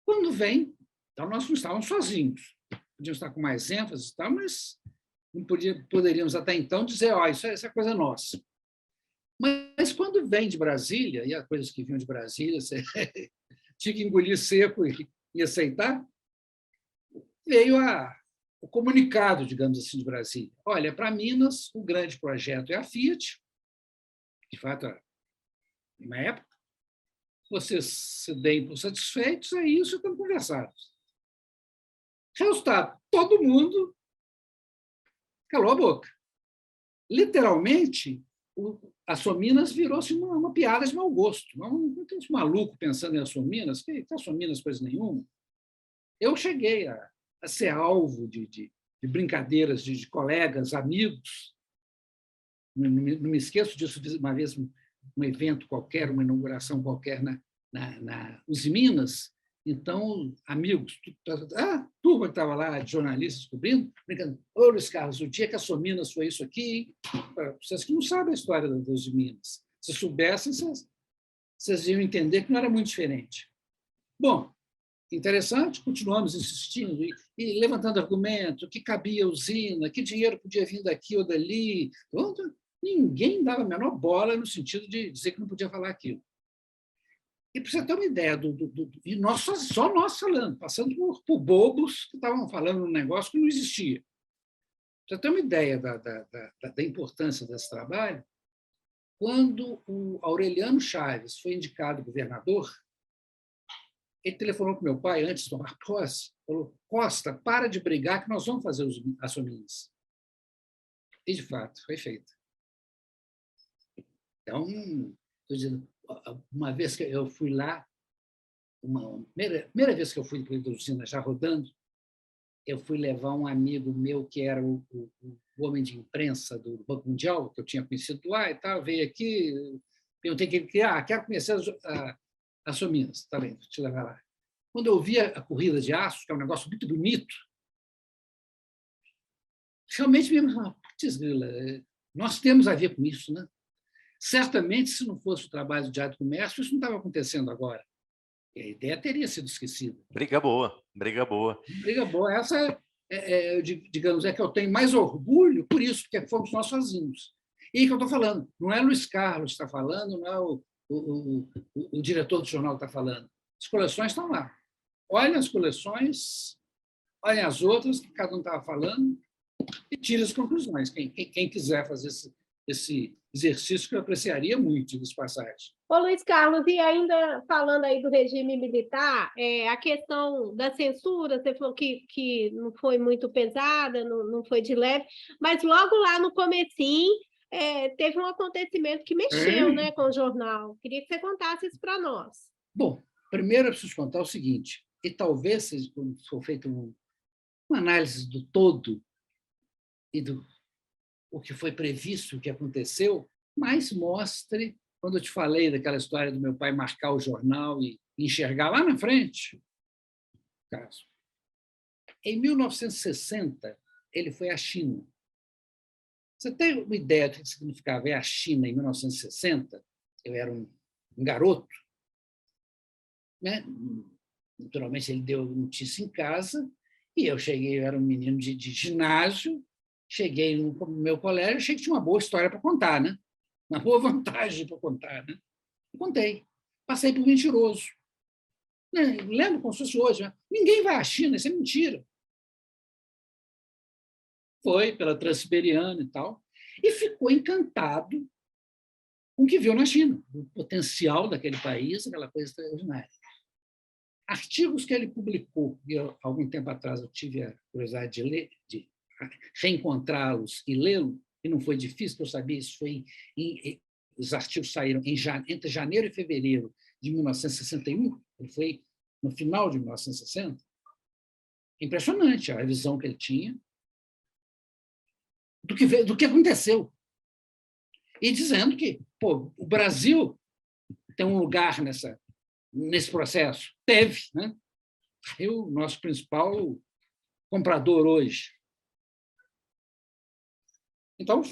Quando vem, então nós não estávamos sozinhos, podíamos estar com mais ênfase e tal, mas não poderíamos até então dizer, isso é coisa nossa. Mas quando vem de Brasília, e as coisas que vinham de Brasília, você tinha que engolir seco e aceitar, veio o comunicado, digamos assim, de Brasília. Olha, para Minas, o grande projeto é a Fiat, de fato, na época, vocês se deem por satisfeitos, é isso, estamos conversados. Resultado, todo mundo calou a boca. Literalmente, a Açominas virou-se uma piada de mau gosto. Não tem esse maluco pensando em Açominas, que Açominas coisa nenhuma. Eu cheguei a ser alvo de brincadeiras de colegas, amigos. Não me esqueço disso, uma vez, um evento qualquer, uma inauguração qualquer na Usiminas. Então, amigos, turma que estava lá, de jornalistas cobrindo, brincando, ô Luiz Carlos, o dia que a Açominas foi isso aqui, vocês que não sabem a história das Usiminas, se soubessem, vocês iam entender que não era muito diferente. Bom, interessante, continuamos insistindo e levantando argumento, que cabia usina, que dinheiro podia vir daqui ou dali. Ninguém dava a menor bola no sentido de dizer que não podia falar aquilo. E para você ter uma ideia, e só nós falando, passando por bobos que estavam falando um negócio que não existia. Para você ter uma ideia da importância desse trabalho, quando o Aureliano Chaves foi indicado governador, ele telefonou para o meu pai antes de tomar posse, falou, Costa, para de brigar que nós vamos fazer as Açominas. E, de fato, foi feito. Então, estou dizendo, uma vez que eu fui lá, primeira vez que eu fui para a usina, já rodando, eu fui levar um amigo meu que era o homem de imprensa do Banco Mundial, que eu tinha conhecido lá e tal, veio aqui, perguntei que ele quero conhecer as Açominas, tá bem, vou te levar lá. Quando eu vi a corrida de aço, que é um negócio muito bonito, realmente me falei, putz, nós temos a ver com isso, né? Certamente, se não fosse o trabalho do Diário do Comércio, isso não estava acontecendo agora. E a ideia teria sido esquecida. Briga boa, briga boa. Briga boa. Essa, digamos, é que eu tenho mais orgulho por isso, porque fomos nós sozinhos. E que eu estou falando, não é Luiz Carlos que está falando, não é o diretor do jornal que está falando. As coleções estão lá. Olhem as coleções, olhem as outras que cada um estava falando e tire as conclusões. Quem quiser fazer esse exercício que eu apreciaria muito, das passagens. Ô, Luiz Carlos, e ainda falando aí do regime militar, a questão da censura, você falou que não foi muito pesada, não foi de leve, mas logo lá no comecinho, teve um acontecimento que mexeu, né, com o jornal. Queria que você contasse isso para nós. Bom, primeiro eu preciso contar o seguinte, e talvez, quando for feita uma análise do todo e do o que foi previsto, o que aconteceu, mais mostre, quando eu te falei daquela história do meu pai marcar o jornal e enxergar lá na frente, caso. Em 1960, ele foi à China. Você tem uma ideia do que significava ir à China em 1960? Eu era um garoto, né? Naturalmente, ele deu notícia em casa, e eu cheguei, eu era um menino de ginásio, cheguei no meu colégio, achei que tinha uma boa história para contar, né? Uma boa vantagem para contar, né? E contei. Passei por mentiroso. Lembro como se fosse hoje. Né? Ninguém vai à China, isso é mentira. Foi pela Transiberiana e tal, e ficou encantado com o que viu na China, o potencial daquele país, aquela coisa extraordinária. Artigos que ele publicou, e algum tempo atrás eu tive a curiosidade de ler, de reencontrá-los e lê-los, e não foi difícil, porque eu sabia isso foi os artigos saíram entre janeiro e fevereiro de 1961, ele foi no final de 1960. Impressionante a visão que ele tinha do que aconteceu. E dizendo que o Brasil tem um lugar nesse processo. Teve. Né? O nosso principal comprador hoje. Então,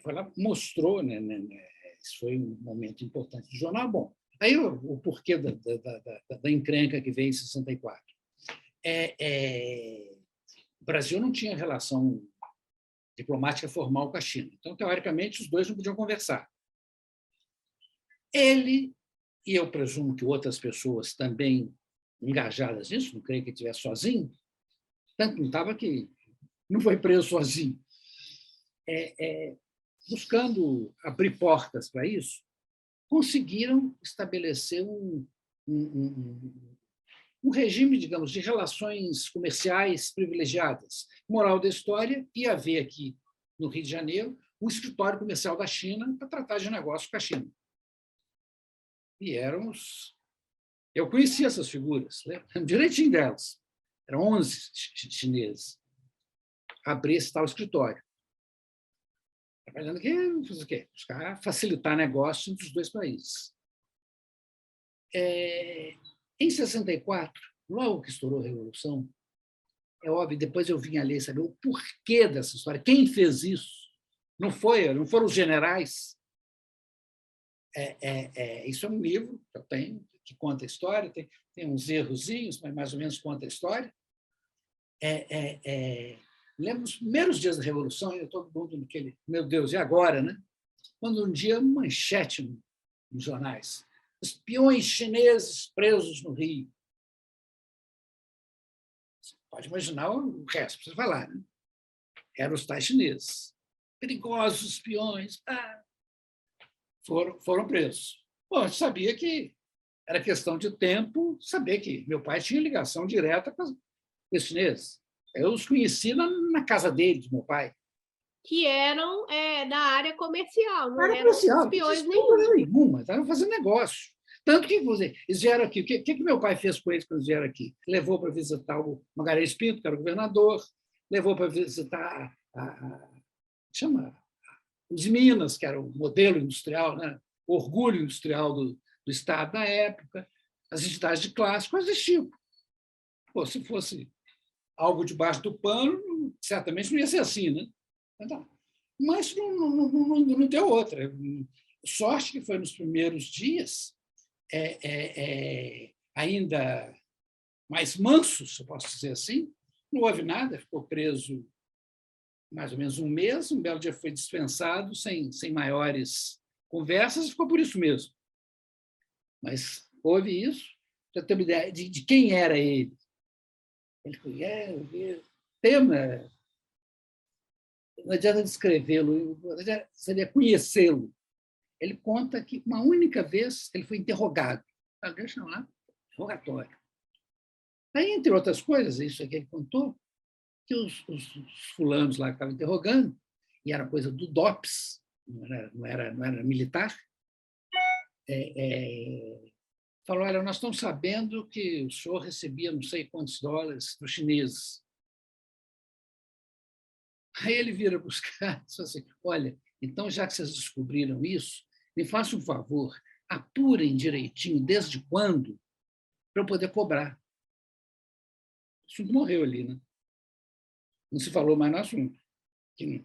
foi lá, mostrou, né, isso foi um momento importante do jornal. Bom, aí o porquê da encrenca que veio em 64. O Brasil não tinha relação diplomática formal com a China. Então, teoricamente, os dois não podiam conversar. Ele, e eu presumo que outras pessoas também engajadas nisso, não creio que ele estivesse sozinho, tanto não estava que não foi preso sozinho. Buscando abrir portas para isso, conseguiram estabelecer um regime, digamos, de relações comerciais privilegiadas. Moral da história, ia haver aqui, no Rio de Janeiro, um escritório comercial da China para tratar de negócios com a China. E éramos... Eu conhecia essas figuras, lembro direitinho delas. Eram 11 chineses. Abrir esse tal escritório. Trabalhando aqui, fazer o quê? Buscar facilitar negócios entre os dois países. Em 64, logo que estourou a Revolução, é óbvio, depois eu vim a ler, saber o porquê dessa história, quem fez isso. Não foram os generais. Isso é um livro que eu tenho, que conta a história, tem uns errozinhos, mas mais ou menos conta a história. Lembro os primeiros dias da Revolução, e todo mundo naquele, meu Deus, e agora, né? Quando um dia, manchete nos jornais, espiões chineses presos no Rio. Você pode imaginar o resto, precisa falar, né? Eram os tais chineses. Perigosos espiões. Foram presos. Bom, a gente sabia que era questão de tempo, saber que meu pai tinha ligação direta com os chineses. Eu os conheci na casa dele, do meu pai. Que eram da área comercial, não Área eram comercial, espiões nenhuma, estavam fazendo negócio. Tanto que eles vieram aqui. O que meu pai fez com eles quando eles vieram aqui? Levou para visitar o Magalhães Pinto, que era o governador, levou para visitar os Minas, que era o modelo industrial, né? O orgulho industrial do Estado na época, as entidades de classe, coisas desse tipo. Se fosse algo debaixo do pano, certamente não ia ser assim, né? Mas não deu outra. Sorte que foi nos primeiros dias, ainda mais mansos, se eu posso dizer assim, não houve nada, ficou preso mais ou menos um mês, um belo dia foi dispensado, sem maiores conversas, e ficou por isso mesmo. Mas houve isso, para ter uma ideia de quem era ele. Ele foi, tema não adianta descrevê-lo, seria conhecê-lo. Ele conta que uma única vez ele foi interrogado. Deixa lá, interrogatório. Aí, entre outras coisas, isso aqui ele contou, que os fulanos lá que estavam interrogando, e era coisa do DOPS, não era militar, falou, olha, nós estamos sabendo que o senhor recebia não sei quantos dólares dos chineses. Aí ele vira para os caras e diz assim, olha, então, já que vocês descobriram isso, me façam um favor, apurem direitinho desde quando para eu poder cobrar. O assunto morreu ali, né? Não se falou mais no assunto, que,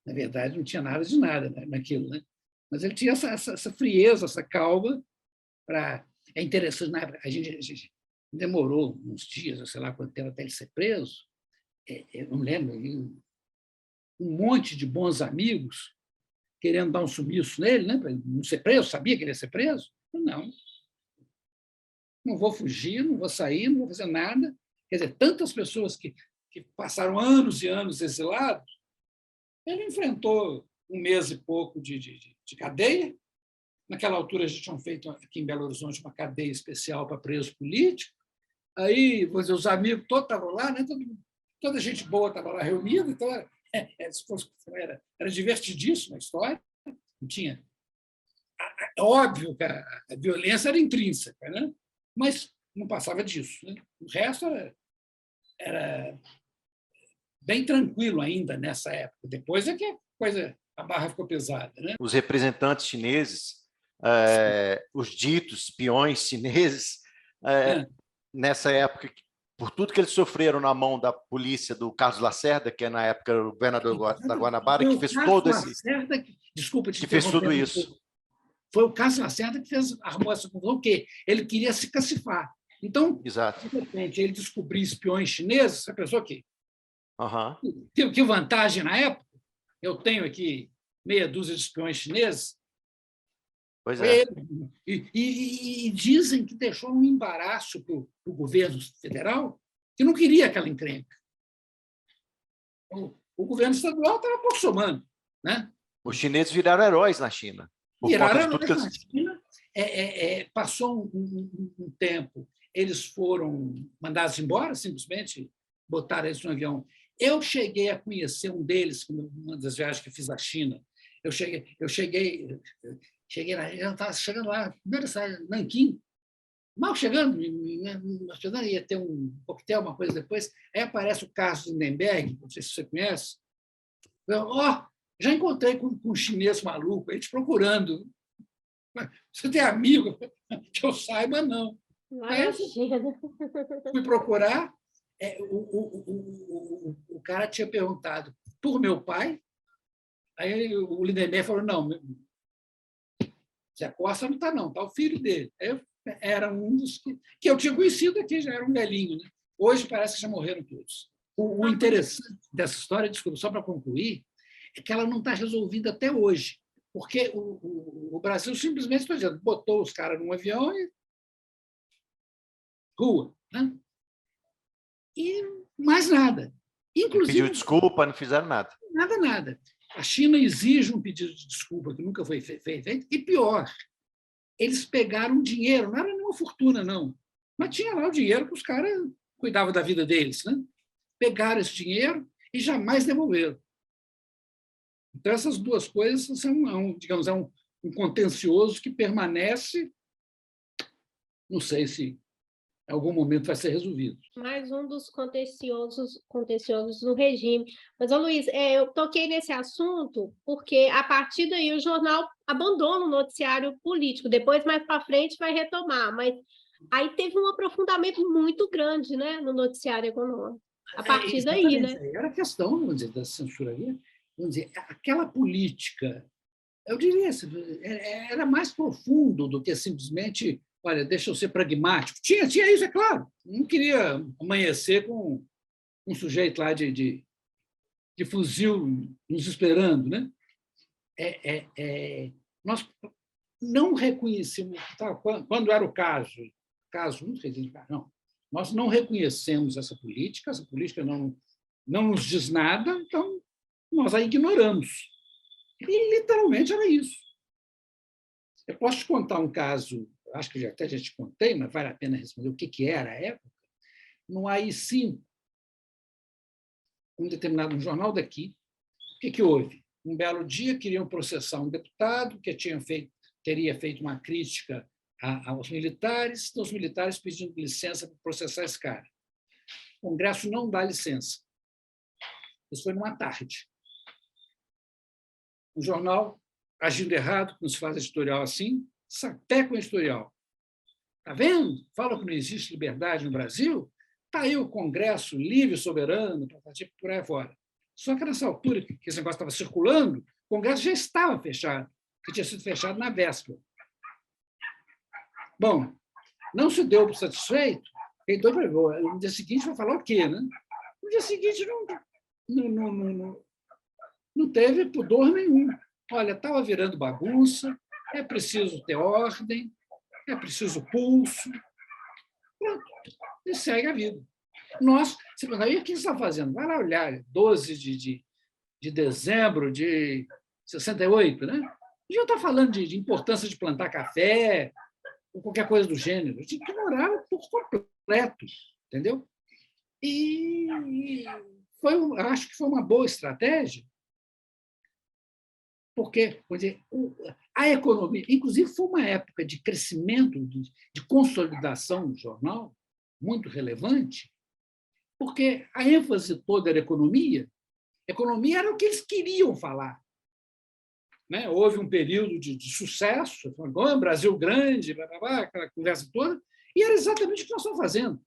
na verdade, não tinha nada de nada, né, naquilo, né? Mas ele tinha essa frieza, essa calma para... É interessante, na época, a gente demorou uns dias, sei lá quanto tempo, até ele ser preso. Eu não lembro, um monte de bons amigos querendo dar um sumiço nele, né, para ele não ser preso, sabia que ele ia ser preso? Não vou fugir, não vou sair, não vou fazer nada. Quer dizer, tantas pessoas que passaram anos e anos exilados, ele enfrentou 1 mês e pouco de cadeia. Naquela altura, a gente tinha feito aqui em Belo Horizonte uma cadeia especial para preso político. Aí, vou dizer, os amigos todos estavam lá, né? Toda gente boa estava lá reunida, então era divertidíssima a história. Não tinha... É óbvio que a violência era intrínseca, né? Mas não passava disso, né? O resto era bem tranquilo ainda nessa época. Depois é que a barra ficou pesada, né? Os representantes chineses, os ditos peões chineses, nessa época, por tudo que eles sofreram na mão da polícia do Carlos Lacerda, que é na época o governador da Guanabara, que fez todo esse... Lacerda, desculpa te que fez tudo isso. Foi o Carlos Lacerda que armou essa confusão, que ele queria se cacifar. Então, exato, de repente, ele descobriu espiões chineses, essa pessoa aqui. Que vantagem na época? Eu tenho aqui meia dúzia de espiões chineses. Pois é. E dizem que deixou um embaraço para o governo federal, que não queria aquela encrenca. O governo estadual estava pouco somando, né? Os chineses viraram heróis na China. Viraram heróis na China. Passou um tempo, eles foram mandados embora, simplesmente botaram eles no avião. Eu cheguei a conhecer um deles, numa das viagens que fiz à China. Eu estava chegando lá, primeiro Nanquim, mal chegando, ia ter um coquetel, uma coisa depois, aí aparece o Carlos Lindenberg, não sei se você conhece. Já encontrei com um chinês maluco, aí te procurando. Você tem amigo? Que eu saiba, não. Aí eu fui procurar, o cara tinha perguntado por meu pai, aí o Lindenberg falou, não, Zé Costa não está, não, está o filho dele. Era um dos que eu tinha conhecido aqui, já era um velhinho. Né? Hoje parece que já morreram todos. O interessante dessa história, desculpa, só para concluir, é que ela não está resolvida até hoje, porque o Brasil simplesmente, por exemplo, botou os caras num avião e rua. Né? E mais nada. Inclusive, pediu desculpa, não fizeram nada. Nada. A China exige um pedido de desculpa que nunca foi feito, e pior, eles pegaram dinheiro, não era nenhuma fortuna, não, mas tinha lá o dinheiro que os caras cuidavam da vida deles. Né? Pegaram esse dinheiro e jamais devolveram. Então, essas duas coisas são, digamos, um contencioso que permanece, não sei se em algum momento vai ser resolvido. Mais um dos contenciosos no regime. Mas, ô Luiz, eu toquei nesse assunto porque, a partir daí, o jornal abandona o noticiário político. Depois, mais para frente, vai retomar. Mas aí teve um aprofundamento muito grande, né, no noticiário econômico. A partir daí, né? Era a questão, vamos dizer, da censura. Vamos dizer, aquela política, eu diria, era mais profundo do que simplesmente... Olha, deixa eu ser pragmático. Tinha isso, é claro. Não queria amanhecer com um sujeito lá de fuzil nos esperando. Né? Nós não reconhecemos... Quando era o caso, não, nós não reconhecemos essa política não nos diz nada, então nós a ignoramos. E, literalmente, era isso. Eu posso te contar um caso, acho que até já te contei, mas vale a pena responder o que era a época. No AI-5, um determinado jornal daqui, o que houve? Um belo dia queriam processar um deputado que teria feito uma crítica aos militares, então os militares pedindo licença para processar esse cara. O Congresso não dá licença. Isso foi numa tarde. O jornal, agindo errado, como se faz editorial assim, sapeca o editorial. Está vendo? Fala que não existe liberdade no Brasil? Está aí o Congresso livre, soberano, por aí fora. Só que, nessa altura que esse negócio estava circulando, o Congresso já estava fechado, que tinha sido fechado na véspera. Bom, não se deu por satisfeito, então, no dia seguinte vai falar o quê? Né? No dia seguinte não teve pudor nenhum. Olha, estava virando bagunça, é preciso ter ordem, é preciso pulso. Pronto, e segue a vida. Nós, você pergunta, e o que você está fazendo? Vai lá olhar, 12 de dezembro de 68, né? Já está falando de importância de plantar café, ou qualquer coisa do gênero. A gente ignorava por completo, entendeu? E acho que foi uma boa estratégia, porque, vou dizer, a economia, inclusive, foi uma época de crescimento, de consolidação do jornal, muito relevante, porque a ênfase toda era economia. Economia era o que eles queriam falar. Né? Houve um período de sucesso, Brasil grande, blá, blá, blá, aquela conversa toda, e era exatamente o que nós estamos fazendo.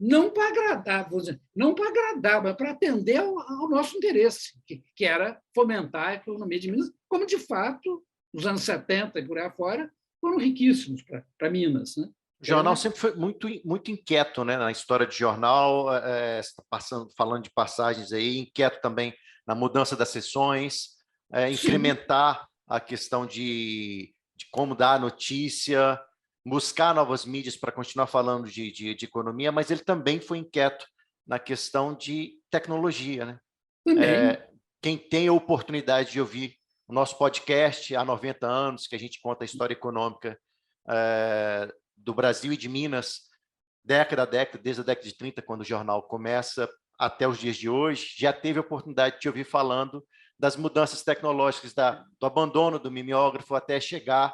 Não para agradar, vou dizer, não para agradar, mas para atender ao nosso interesse, que era fomentar a economia de Minas, como, de fato, nos anos 70 e por aí afora, foram riquíssimos para Minas. Né? O jornal sempre foi muito inquieto, né? Na história de jornal, falando de passagens aí, inquieto também na mudança das sessões, incrementar a questão de como dar a notícia, buscar novas mídias para continuar falando de economia, mas ele também foi inquieto na questão de tecnologia, né? Quem tem a oportunidade de ouvir o nosso podcast há 90 anos, que a gente conta a história econômica do Brasil e de Minas, década a década, desde a década de 30, quando o jornal começa, até os dias de hoje, já teve a oportunidade de ouvir falando das mudanças tecnológicas, do abandono do mimeógrafo até chegar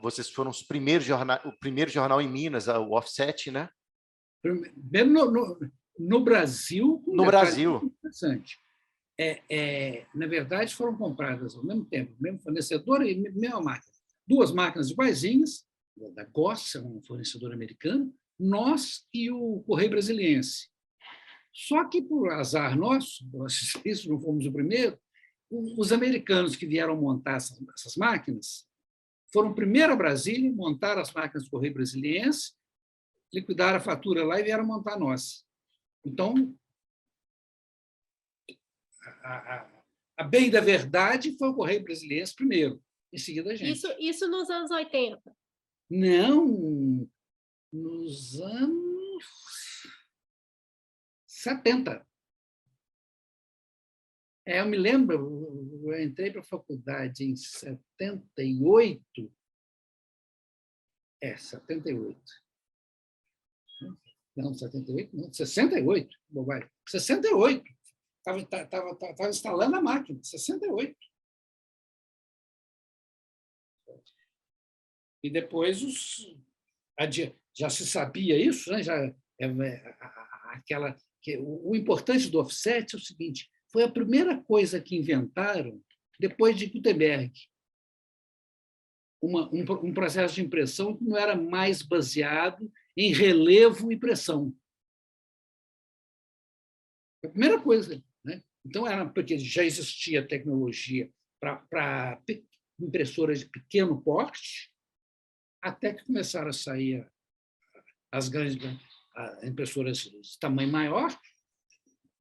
vocês foram os primeiros o primeiro jornal em Minas, o Offset, né? No Brasil. No Brasil. Interessante. Na verdade, foram compradas ao mesmo tempo, mesmo fornecedor e mesma máquina. Duas máquinas iguaizinhas, da Goss, um fornecedor americano, nós e o Correio Brasiliense. Só que, por azar nosso, isso não fomos o primeiro, os americanos que vieram montar essas máquinas foram primeiro a Brasília, montaram as máquinas do Correio Brasiliense, liquidaram a fatura lá e vieram montar a nossa. Então, a bem da verdade foi o Correio Brasiliense primeiro, em seguida a gente. Isso nos anos 80? Não, nos anos 70. Eu me lembro, eu entrei para a faculdade em 78. 78. Não, 78, não, 68. Bobagem. 68. Estava instalando a máquina, 68. E depois já se sabia isso, né? O importante do offset é o seguinte: foi a primeira coisa que inventaram depois de Gutenberg. Um processo de impressão que não era mais baseado em relevo e impressão. A primeira coisa. Né? Então, porque já existia tecnologia para impressoras de pequeno porte, até que começaram a sair as grandes impressoras de tamanho maior,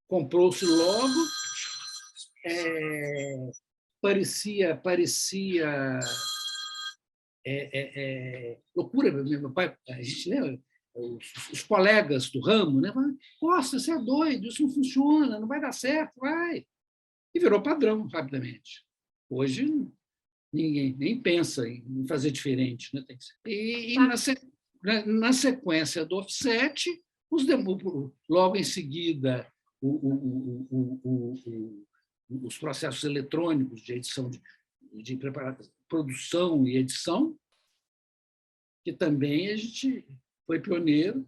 comprou-se logo, parecia loucura. Meu pai, a gente lembra, os colegas do ramo, né? Costa, você é doido, isso não funciona, não vai dar certo, vai. E virou padrão rapidamente. Hoje, ninguém nem pensa em fazer diferente. Né? E na sequência do offset, logo em seguida, os processos eletrônicos de edição, de produção e edição, que também a gente foi pioneiro.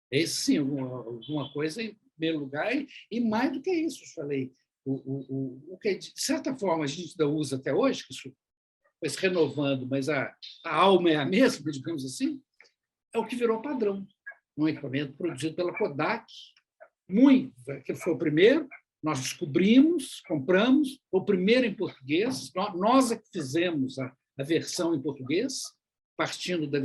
Esse, sim, alguma coisa em primeiro lugar, e mais do que isso, eu falei, o que, de certa forma, a gente ainda usa até hoje, que isso foi se renovando, mas a alma é a mesma, digamos assim, é o que virou padrão. Um equipamento produzido pela Kodak, que foi o primeiro, nós descobrimos, compramos, o primeiro em português, nós é que fizemos a versão em português, partindo da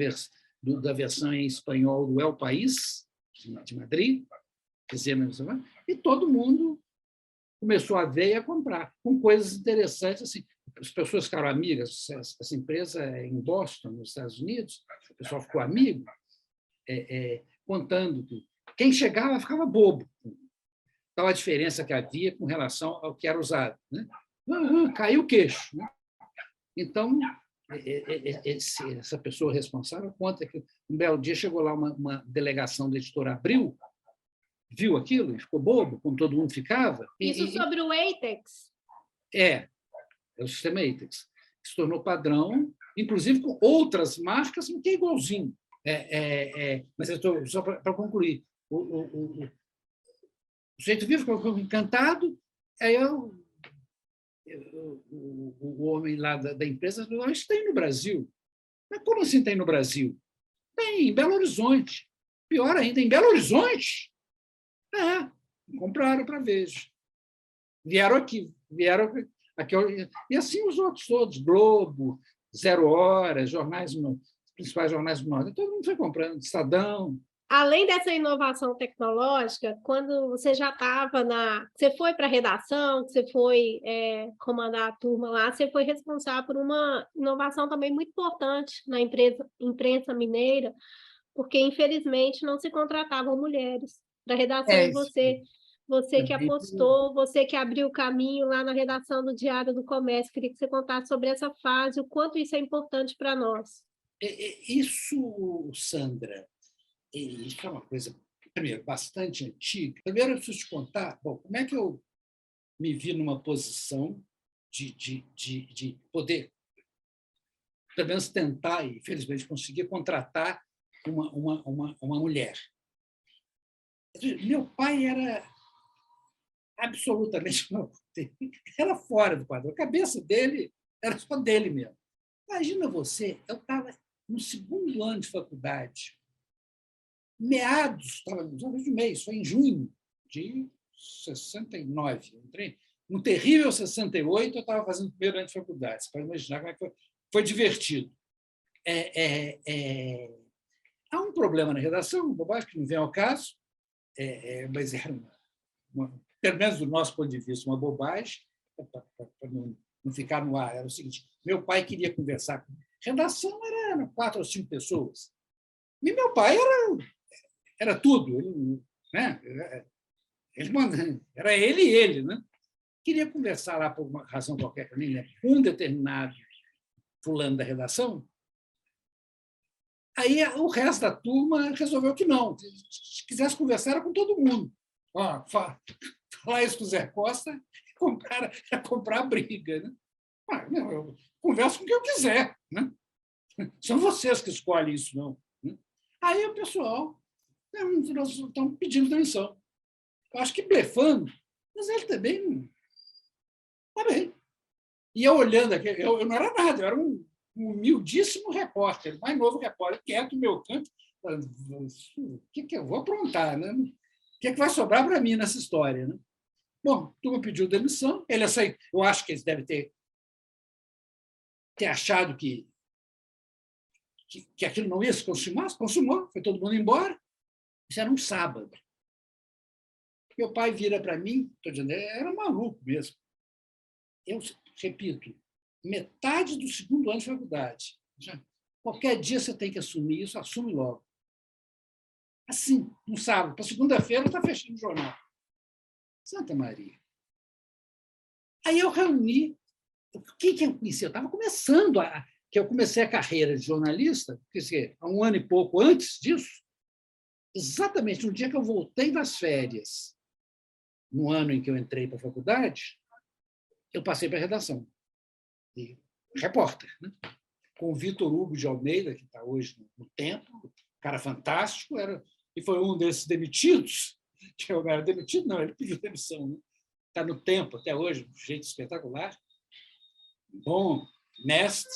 versão em espanhol do El País, de Madrid, e todo mundo começou a ver e a comprar, com coisas interessantes. Assim, as pessoas ficaram amigas, essa empresa é em Boston, nos Estados Unidos, o pessoal ficou amigo, contando que quem chegava ficava bobo, tal a diferença que havia com relação ao que era usado. Né? Caiu o queixo. Né? Então, essa pessoa responsável conta que um belo dia chegou lá uma delegação da editora Abril, viu aquilo e ficou bobo, como todo mundo ficava. Isso sobre o ATEX? É o sistema ATEX, que se tornou padrão, inclusive com outras marcas, que é igualzinho. Mas só para concluir, o sujeito vivo ficou encantado, aí o homem lá da empresa falou: isso tem no Brasil. Mas como assim tem no Brasil? Tem, em Belo Horizonte. Pior ainda, em Belo Horizonte? Compraram para Veja. Vieram aqui. E assim os outros todos, Globo, Zero Hora, principais jornais do Norte. Todo mundo foi comprando, Estadão. Além dessa inovação tecnológica, quando você já estava você foi para a redação, você foi comandar a turma lá, você foi responsável por uma inovação também muito importante na imprensa mineira, porque, infelizmente, não se contratavam mulheres para a redação, e você que apostou, você que abriu o caminho lá na redação do Diário do Comércio. Queria que você contasse sobre essa fase, o quanto isso é importante para nós. Isso, Sandra, isso é uma coisa, primeiro, bastante antiga. Primeiro, eu preciso te contar, como é que eu me vi numa posição de poder, pelo menos tentar, e felizmente conseguir contratar uma mulher. Meu pai era absolutamente era fora do padrão. A cabeça dele era só dele mesmo. Imagina você, eu estava no segundo ano de faculdade, estava no mês, foi em junho de 69. Eu entrei no terrível 68, eu estava fazendo o primeiro ano de faculdade. Você pode imaginar como é que foi divertido. Há um problema na redação, uma bobagem que não vem ao caso, mas era, pelo menos do nosso ponto de vista, uma bobagem, para não ficar no ar. Era o seguinte: meu pai queria conversar com redação, era 4 ou 5 pessoas. E meu pai era tudo. Ele, né? Era ele e ele. Né? Queria conversar lá por uma razão qualquer, que eu nem lembro, com um determinado fulano da redação. Aí o resto da turma resolveu que não. Se quisesse conversar, era com todo mundo. Falar isso com o Zé Costa é comprar briga. Né? Eu converso com quem eu quiser. Né? São vocês que escolhem isso, não. Né? Aí o pessoal, nós estamos pedindo demissão. Eu acho que blefando, mas ele também está bem. E eu olhando aqui, eu não era nada, eu era um humildíssimo repórter, mais novo repórter, quieto no meu canto. O que eu vou aprontar? Né? O que vai sobrar para mim nessa história? Né? Bom, a turma pediu demissão, ele aceitou. Eu acho que eles devem ter achado que aquilo não ia se consumar, foi todo mundo embora. Isso era um sábado. Meu pai vira para mim, estou dizendo, era maluco mesmo. Eu repito, metade do segundo ano de faculdade. Qualquer dia você tem que assumir isso, assume logo. assim, no sábado, para segunda-feira está fechando o jornal. Santa Maria. Aí eu reuni o que eu conhecia. Eu estava começando, que eu comecei a carreira de jornalista, quer dizer, há um ano e pouco antes disso, exatamente no dia que eu voltei das férias, no ano em que eu entrei para a faculdade, eu passei para a redação. E repórter, né? Com o Vitor Hugo de Almeida, que está hoje no Tempo, cara fantástico, e foi um desses demitidos, que eu não era demitido, não, ele pediu demissão, né? Está no Tempo até hoje, de um jeito espetacular, bom, mestre.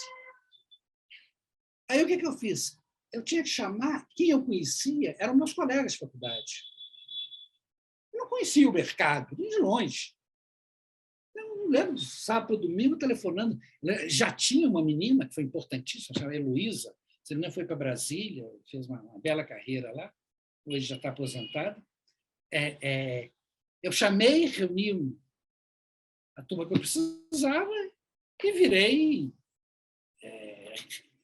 Aí o que eu fiz? Eu tinha que chamar, quem eu conhecia eram meus colegas de faculdade. Eu não conhecia o mercado, nem de longe. Eu não lembro de sábado, domingo, telefonando. Já tinha uma menina que foi importantíssima, chamada Heloísa. Essa menina foi para Brasília, fez uma bela carreira lá, hoje já está aposentada. Eu chamei, reuni a turma que eu precisava e virei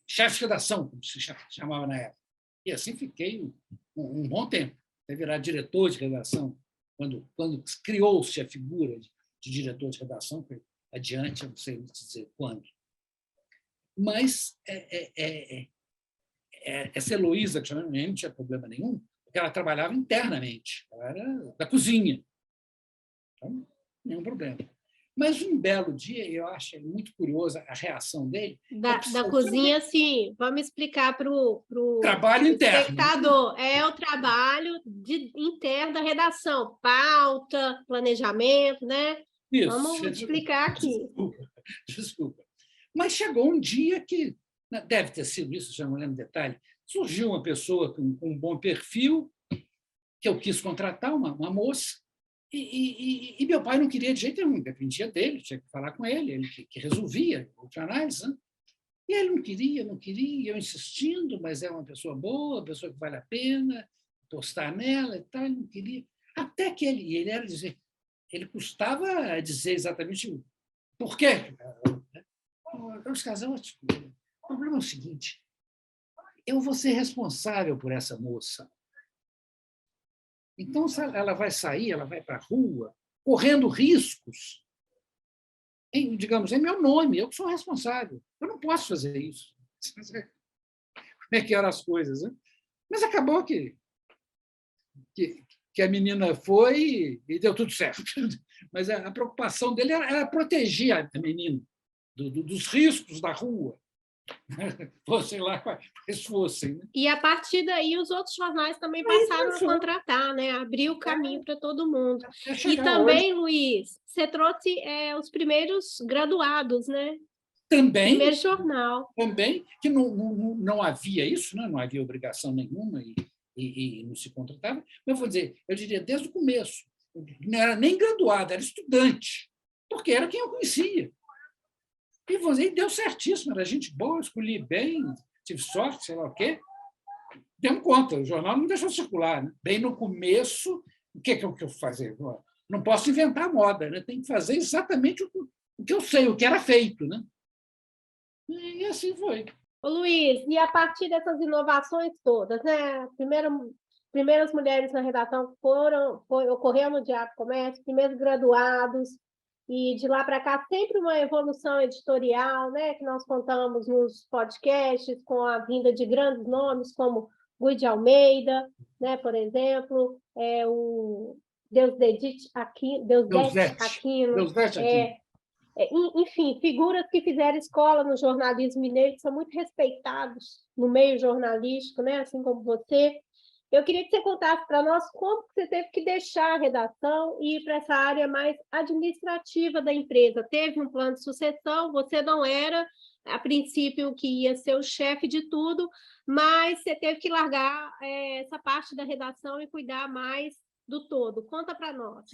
chefe de redação, como se chamava na época. E assim fiquei um bom tempo, até virar diretor de redação, quando criou-se a figura de diretor de redação, foi adiante, eu não sei dizer quando. Mas essa Heloísa, que chamava, não tinha problema nenhum, porque ela trabalhava internamente, ela era da cozinha. Então, nenhum problema. Mas um belo dia, eu acho muito curiosa a reação dele. Da cozinha, sim. Vamos explicar para o trabalho interno. Espectador. É o trabalho interno da redação, pauta, planejamento, né? Isso. Vamos explicar aqui. Desculpa. Mas chegou um dia que, deve ter sido isso, já não lembro detalhe, surgiu uma pessoa com um bom perfil, que eu quis contratar, uma moça, e meu pai não queria de jeito nenhum, dependia dele, tinha que falar com ele que resolvia o análise, né? E ele não queria, eu insistindo, mas é uma pessoa boa, uma pessoa que vale a pena, postar nela e tal, ele não queria. Até que ele custava dizer exatamente por quê. Os casais, o problema é o seguinte, eu vou ser responsável por essa moça. Então, ela vai sair, ela vai para a rua, correndo riscos. Digamos, é meu nome, eu que sou responsável. Eu não posso fazer isso. Como é que eram as coisas, né? Mas acabou que a menina foi e deu tudo certo. Mas a preocupação dele era proteger a menina dos riscos da rua. Fossem lá quais fossem. Né? E, a partir daí, os outros jornais também passaram a contratar, né? Abriu o caminho para todo mundo. E também, hoje, Luiz, você trouxe os primeiros graduados, né? Também. Primeiro jornal. Também, que não havia isso, né? Não havia obrigação nenhuma e não se contratava. Mas, eu diria, desde o começo. Não era nem graduado, era estudante, porque era quem eu conhecia. E deu certíssimo, era gente boa, escolhi bem, tive sorte, sei lá o quê. Demos conta, o jornal não deixou circular. Né? Bem no começo, o que eu fazer? Não posso inventar moda, né? Tem que fazer exatamente o que eu sei, o que era feito. Né? E assim foi. Ô, Luiz, e a partir dessas inovações todas, né? Primeiras mulheres na redação ocorreram no Diário do Comércio, primeiros graduados, e de lá para cá sempre uma evolução editorial, né, que nós contamos nos podcasts, com a vinda de grandes nomes como Guy de Almeida, né, por exemplo, o Deusdedit Aquino, enfim, figuras que fizeram escola no jornalismo mineiro, que são muito respeitados no meio jornalístico, né, assim como você. Eu queria que você contasse para nós como você teve que deixar a redação e ir para essa área mais administrativa da empresa. Teve um plano de sucessão, você não era, a princípio, que ia ser o chefe de tudo, mas você teve que largar essa parte da redação e cuidar mais do todo. Conta para nós.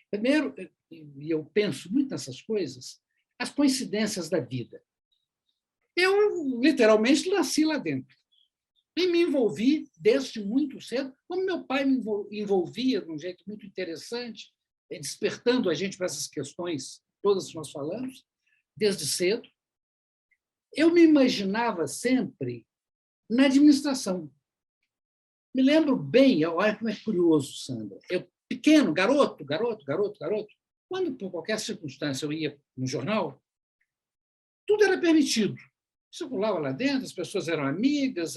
Primeiro, e eu penso muito nessas coisas, as coincidências da vida. Eu, literalmente, nasci lá dentro. E me envolvi desde muito cedo, como meu pai me envolvia de um jeito muito interessante, despertando a gente para essas questões todas que nós falamos, desde cedo. Eu me imaginava sempre na administração. Me lembro bem, olha como é curioso, Sandra. Eu, pequeno, garoto, quando, por qualquer circunstância, eu ia no jornal, tudo era permitido. Circulava lá dentro, as pessoas eram amigas,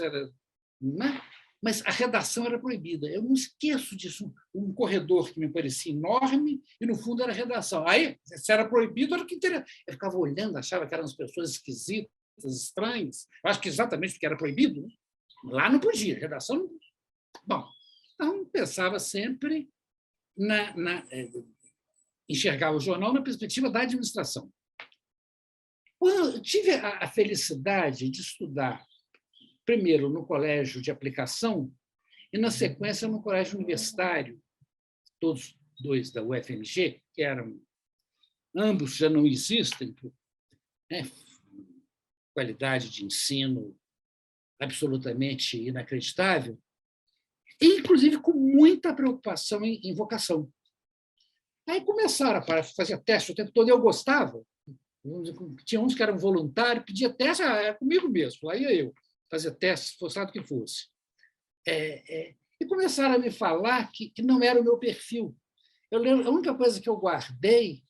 né? Mas a redação era proibida. Eu não esqueço disso. Um corredor que me parecia enorme e, no fundo, era a redação. Aí, se era proibido, era o que interessava. Eu ficava olhando, achava que eram as pessoas esquisitas, estranhas. Eu acho que exatamente porque era proibido. Né? Lá não podia, redação não podia. Bom, então pensava sempre enxergar o jornal na perspectiva da administração. Quando eu tive a felicidade de estudar primeiro no colégio de aplicação e, na sequência, no colégio universitário, todos dois da UFMG, que eram, ambos já não existem, né? Qualidade de ensino absolutamente inacreditável, e, inclusive, com muita preocupação em vocação. Aí começaram a fazer teste o tempo todo, eu gostava. Tinha uns que eram voluntários, pedia teste, é comigo mesmo, lá ia eu fazer teste, fosse lá do que fosse. E começaram a me falar que não era o meu perfil. Eu lembro, a única coisa que eu guardei,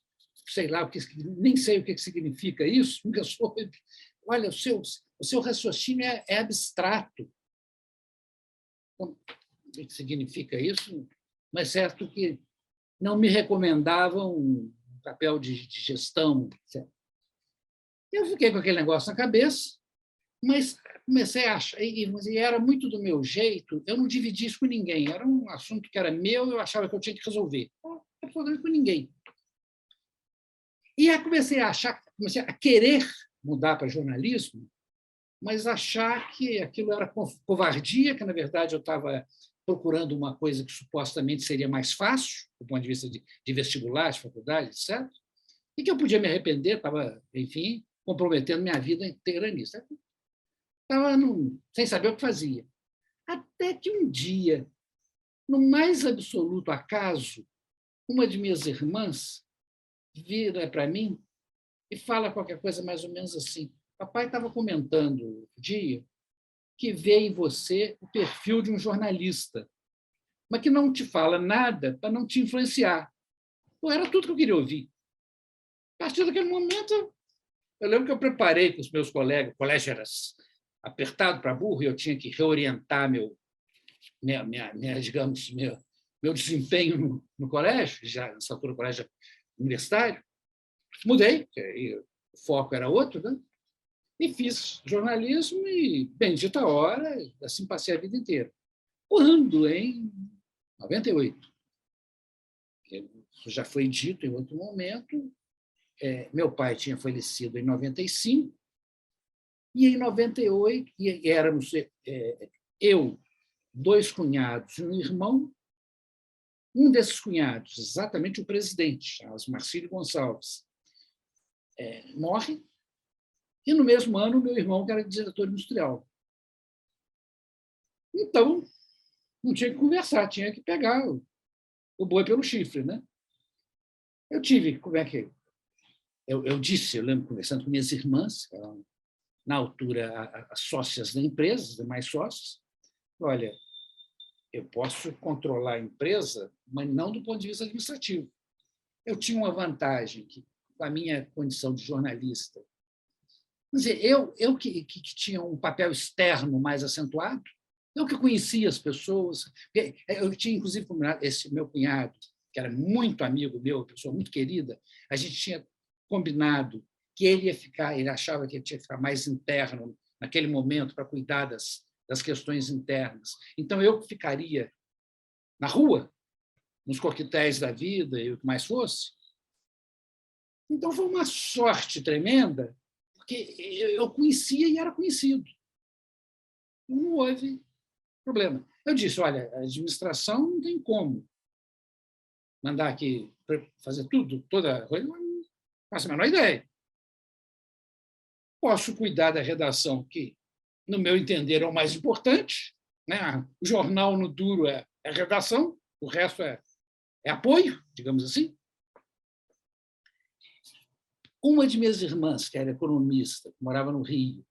sei lá, nem sei o que significa isso, nunca soube. Olha, o seu raciocínio é abstrato. Então, o que significa isso? Mas certo que não me recomendavam um papel de gestão. Certo? Eu fiquei com aquele negócio na cabeça, mas comecei a achar, e era muito do meu jeito, eu não dividi isso com ninguém, era um assunto que era meu, eu achava que eu tinha que resolver. Não tinha problema com ninguém. E aí comecei a querer mudar para jornalismo, mas achar que aquilo era covardia, que, na verdade, eu estava procurando uma coisa que supostamente seria mais fácil, do ponto de vista de vestibular, de faculdade, etc., e que eu podia me arrepender, estava, enfim, comprometendo minha vida inteira nisso. Estava sem saber o que fazia. Até que um dia, no mais absoluto acaso, uma de minhas irmãs vira para mim e fala qualquer coisa mais ou menos assim. Papai estava comentando um dia que vê em você o perfil de um jornalista, mas que não te fala nada para não te influenciar. Então, era tudo que eu queria ouvir. A partir daquele momento, eu lembro que eu preparei com os meus colegas, o colégio era apertado para burro, e eu tinha que reorientar digamos, meu desempenho no colégio, já nessa altura, no colégio universitário. Mudei, porque aí o foco era outro, né? E fiz jornalismo e, bendita hora, assim passei a vida inteira. Quando, em 98, isso já foi dito em outro momento, meu pai tinha falecido em 95, e em 98, e éramos eu, 2 cunhados e um irmão. Um desses cunhados, exatamente o presidente, chamava-se Marcílio Gonçalves, morre, e no mesmo ano meu irmão, que era diretor industrial. Então, não tinha que conversar, tinha que pegar o boi pelo chifre, né? Eu tive, como é que... Eu disse, eu lembro conversando com minhas irmãs, na altura as sócias da empresa, as demais sócios, olha, eu posso controlar a empresa, mas não do ponto de vista administrativo. Eu tinha uma vantagem, que, com a minha condição de jornalista, quer dizer, eu que tinha um papel externo mais acentuado, eu que conhecia as pessoas, eu tinha, inclusive, combinado, esse meu cunhado, que era muito amigo meu, pessoa muito querida, a gente tinha combinado que ele ia ficar, ele achava que ele tinha que ficar mais interno naquele momento para cuidar das questões internas. Então, eu ficaria na rua, nos coquetéis da vida e o que mais fosse. Então, foi uma sorte tremenda, porque eu conhecia e era conhecido. Não houve problema. Eu disse, olha, a administração não tem como mandar aqui fazer tudo, toda coisa, não faço a menor ideia. Posso cuidar da redação, que, no meu entender, é o mais importante, né? O jornal no duro é a redação, o resto é apoio, digamos assim. Uma de minhas irmãs, que era economista, que morava no Rio,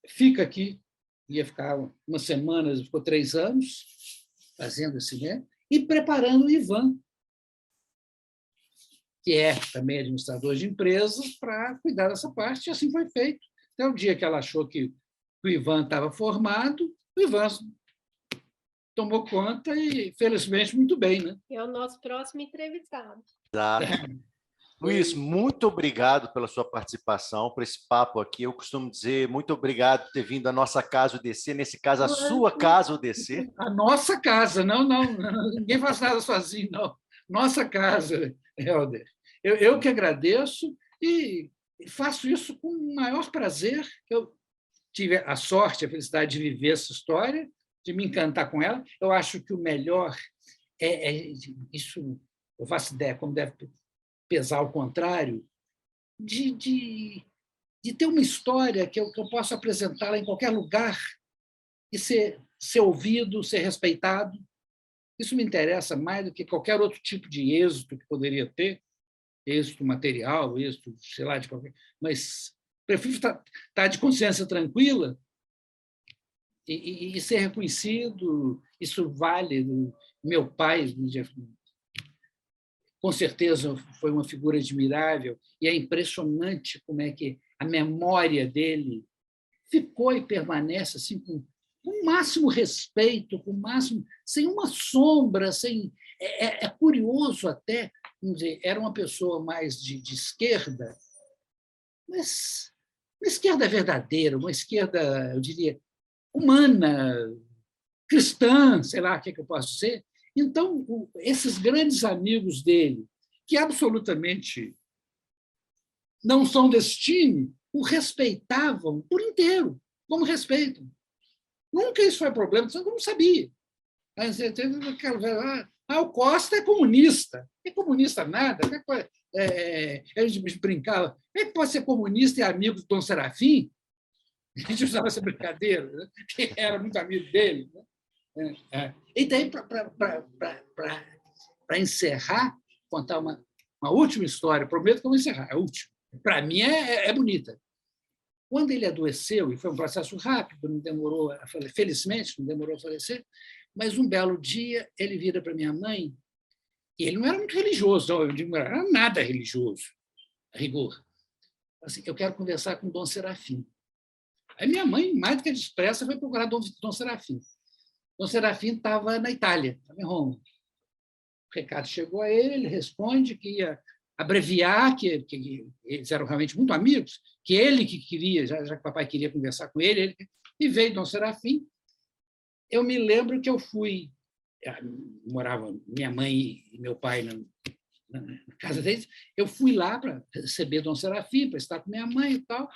fica aqui ia ficar uma semana, ficou 3 anos fazendo esse evento, e preparando o Ivan, que é também administrador de empresas, para cuidar dessa parte, e assim foi feito. Até o dia que ela achou que o Ivan estava formado, o Ivan tomou conta e, felizmente, muito bem, né? É o nosso próximo entrevistado. Exato. Luiz, muito obrigado pela sua participação, por esse papo aqui. Eu costumo dizer muito obrigado por ter vindo à nossa casa UDC, nesse caso, a sua casa UDC. A nossa casa, não, ninguém faz nada sozinho, não. Nossa casa, Helder. Eu que agradeço e faço isso com o maior prazer. Eu tive a sorte, a felicidade de viver essa história, de me encantar com ela. Eu acho que o melhor isso, eu faço ideia, como deve pesar ao contrário, de ter uma história que eu possa apresentá-la em qualquer lugar e ser ouvido, ser respeitado. Isso me interessa mais do que qualquer outro tipo de êxito que poderia ter, êxito material, êxito, sei lá, de qualquer... Mas prefiro estar de consciência tranquila e ser reconhecido. Isso vale. Meu pai, com certeza, foi uma figura admirável, e é impressionante como é que a memória dele ficou e permanece assim, com o máximo respeito, com o máximo, sem uma sombra, sem... É curioso até, vamos dizer, era uma pessoa mais de esquerda, mas uma esquerda verdadeira, uma esquerda, eu diria, humana, cristã, sei lá o que eu posso dizer. Então, esses grandes amigos dele, que absolutamente não são desse time, o respeitavam por inteiro, como respeitam. Nunca isso foi problema, eu não sabia. O Costa é comunista. É comunista nada. A gente brincava. Como é que pode ser comunista e amigo do Dom Serafim? A gente usava essa brincadeira, né? Que era muito amigo dele. Né? E daí, para encerrar, contar uma última história. Prometo que eu vou encerrar, é a última. Para mim é bonita. Quando ele adoeceu, e foi um processo rápido, não demorou, felizmente, não demorou a falecer, mas um belo dia ele vira para minha mãe, e ele não era muito religioso, não era nada religioso, a rigor. Assim, eu quero conversar com o Dom Serafim. Aí minha mãe, mais do que depressa, foi procurar Dom Serafim. Dom Serafim estava na Itália, estava em Roma. O recado chegou a ele, ele responde que ia abreviar, que eles eram realmente muito amigos, que ele que queria, já que o papai queria conversar com ele, e veio Dom Serafim. Eu me lembro que eu fui, morava minha mãe e meu pai na casa deles, eu fui lá para receber Dom Serafim, para estar com minha mãe e tal.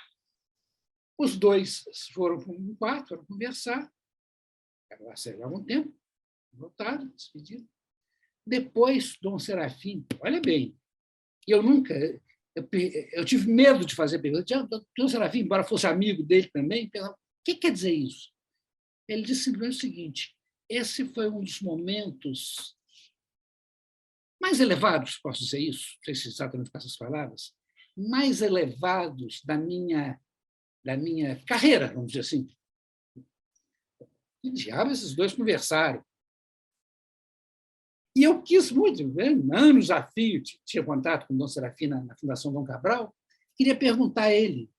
Os dois foram para um quarto, foram conversar, algum tempo, voltaram, despediram. Depois, Dom Serafim, olha bem, eu tive medo de fazer pergunta. Dom Serafim, embora fosse amigo dele também, pensava, o que quer dizer isso? Ele disse simplesmente o seguinte: esse foi um dos momentos mais elevados, posso dizer isso, não sei se exatamente com essas palavras, mais elevados da minha carreira, vamos dizer assim. Que diabo esses dois conversaram? E eu quis muito, anos a fio, tinha contato com o Dom Serafim na Fundação Dom Cabral, queria perguntar a ele,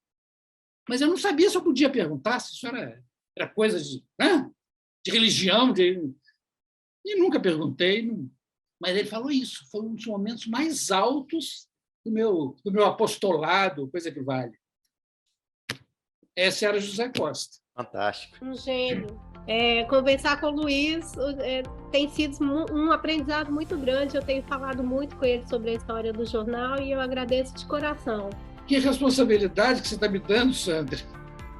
mas eu não sabia se eu podia perguntar, se isso era coisa de religião, e nunca perguntei, mas ele falou isso, foi um dos momentos mais altos do meu apostolado, coisa que vale. Essa era José Costa. Fantástico. Um gênio. Conversar com o Luiz tem sido um aprendizado muito grande. Eu tenho falado muito com ele sobre a história do jornal e eu agradeço de coração. Que responsabilidade que você está me dando, Sandra.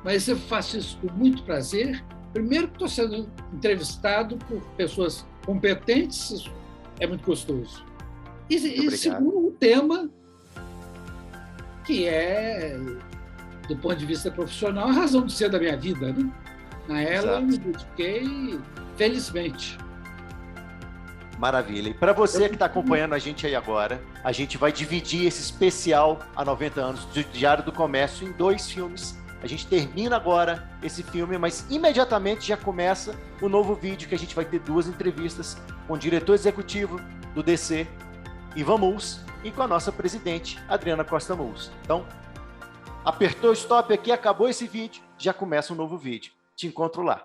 Mas eu faço isso com muito prazer. Primeiro, que estou sendo entrevistado por pessoas competentes, isso é muito gostoso. E segundo, um tema que é, do ponto de vista profissional, a razão de ser da minha vida, né? Na ela, eu me dediquei, felizmente. Maravilha. E para você que está acompanhando a gente aí agora, a gente vai dividir esse especial a 90 anos do Diário do Comércio em 2 filmes A gente termina agora esse filme, mas imediatamente já começa o novo vídeo, que a gente vai ter 2 entrevistas com o diretor executivo do DC, Ivan Muls, e com a nossa presidente, Adriana Costa Muls. Então, apertou o stop aqui, acabou esse vídeo, já começa um novo vídeo. Te encontro lá.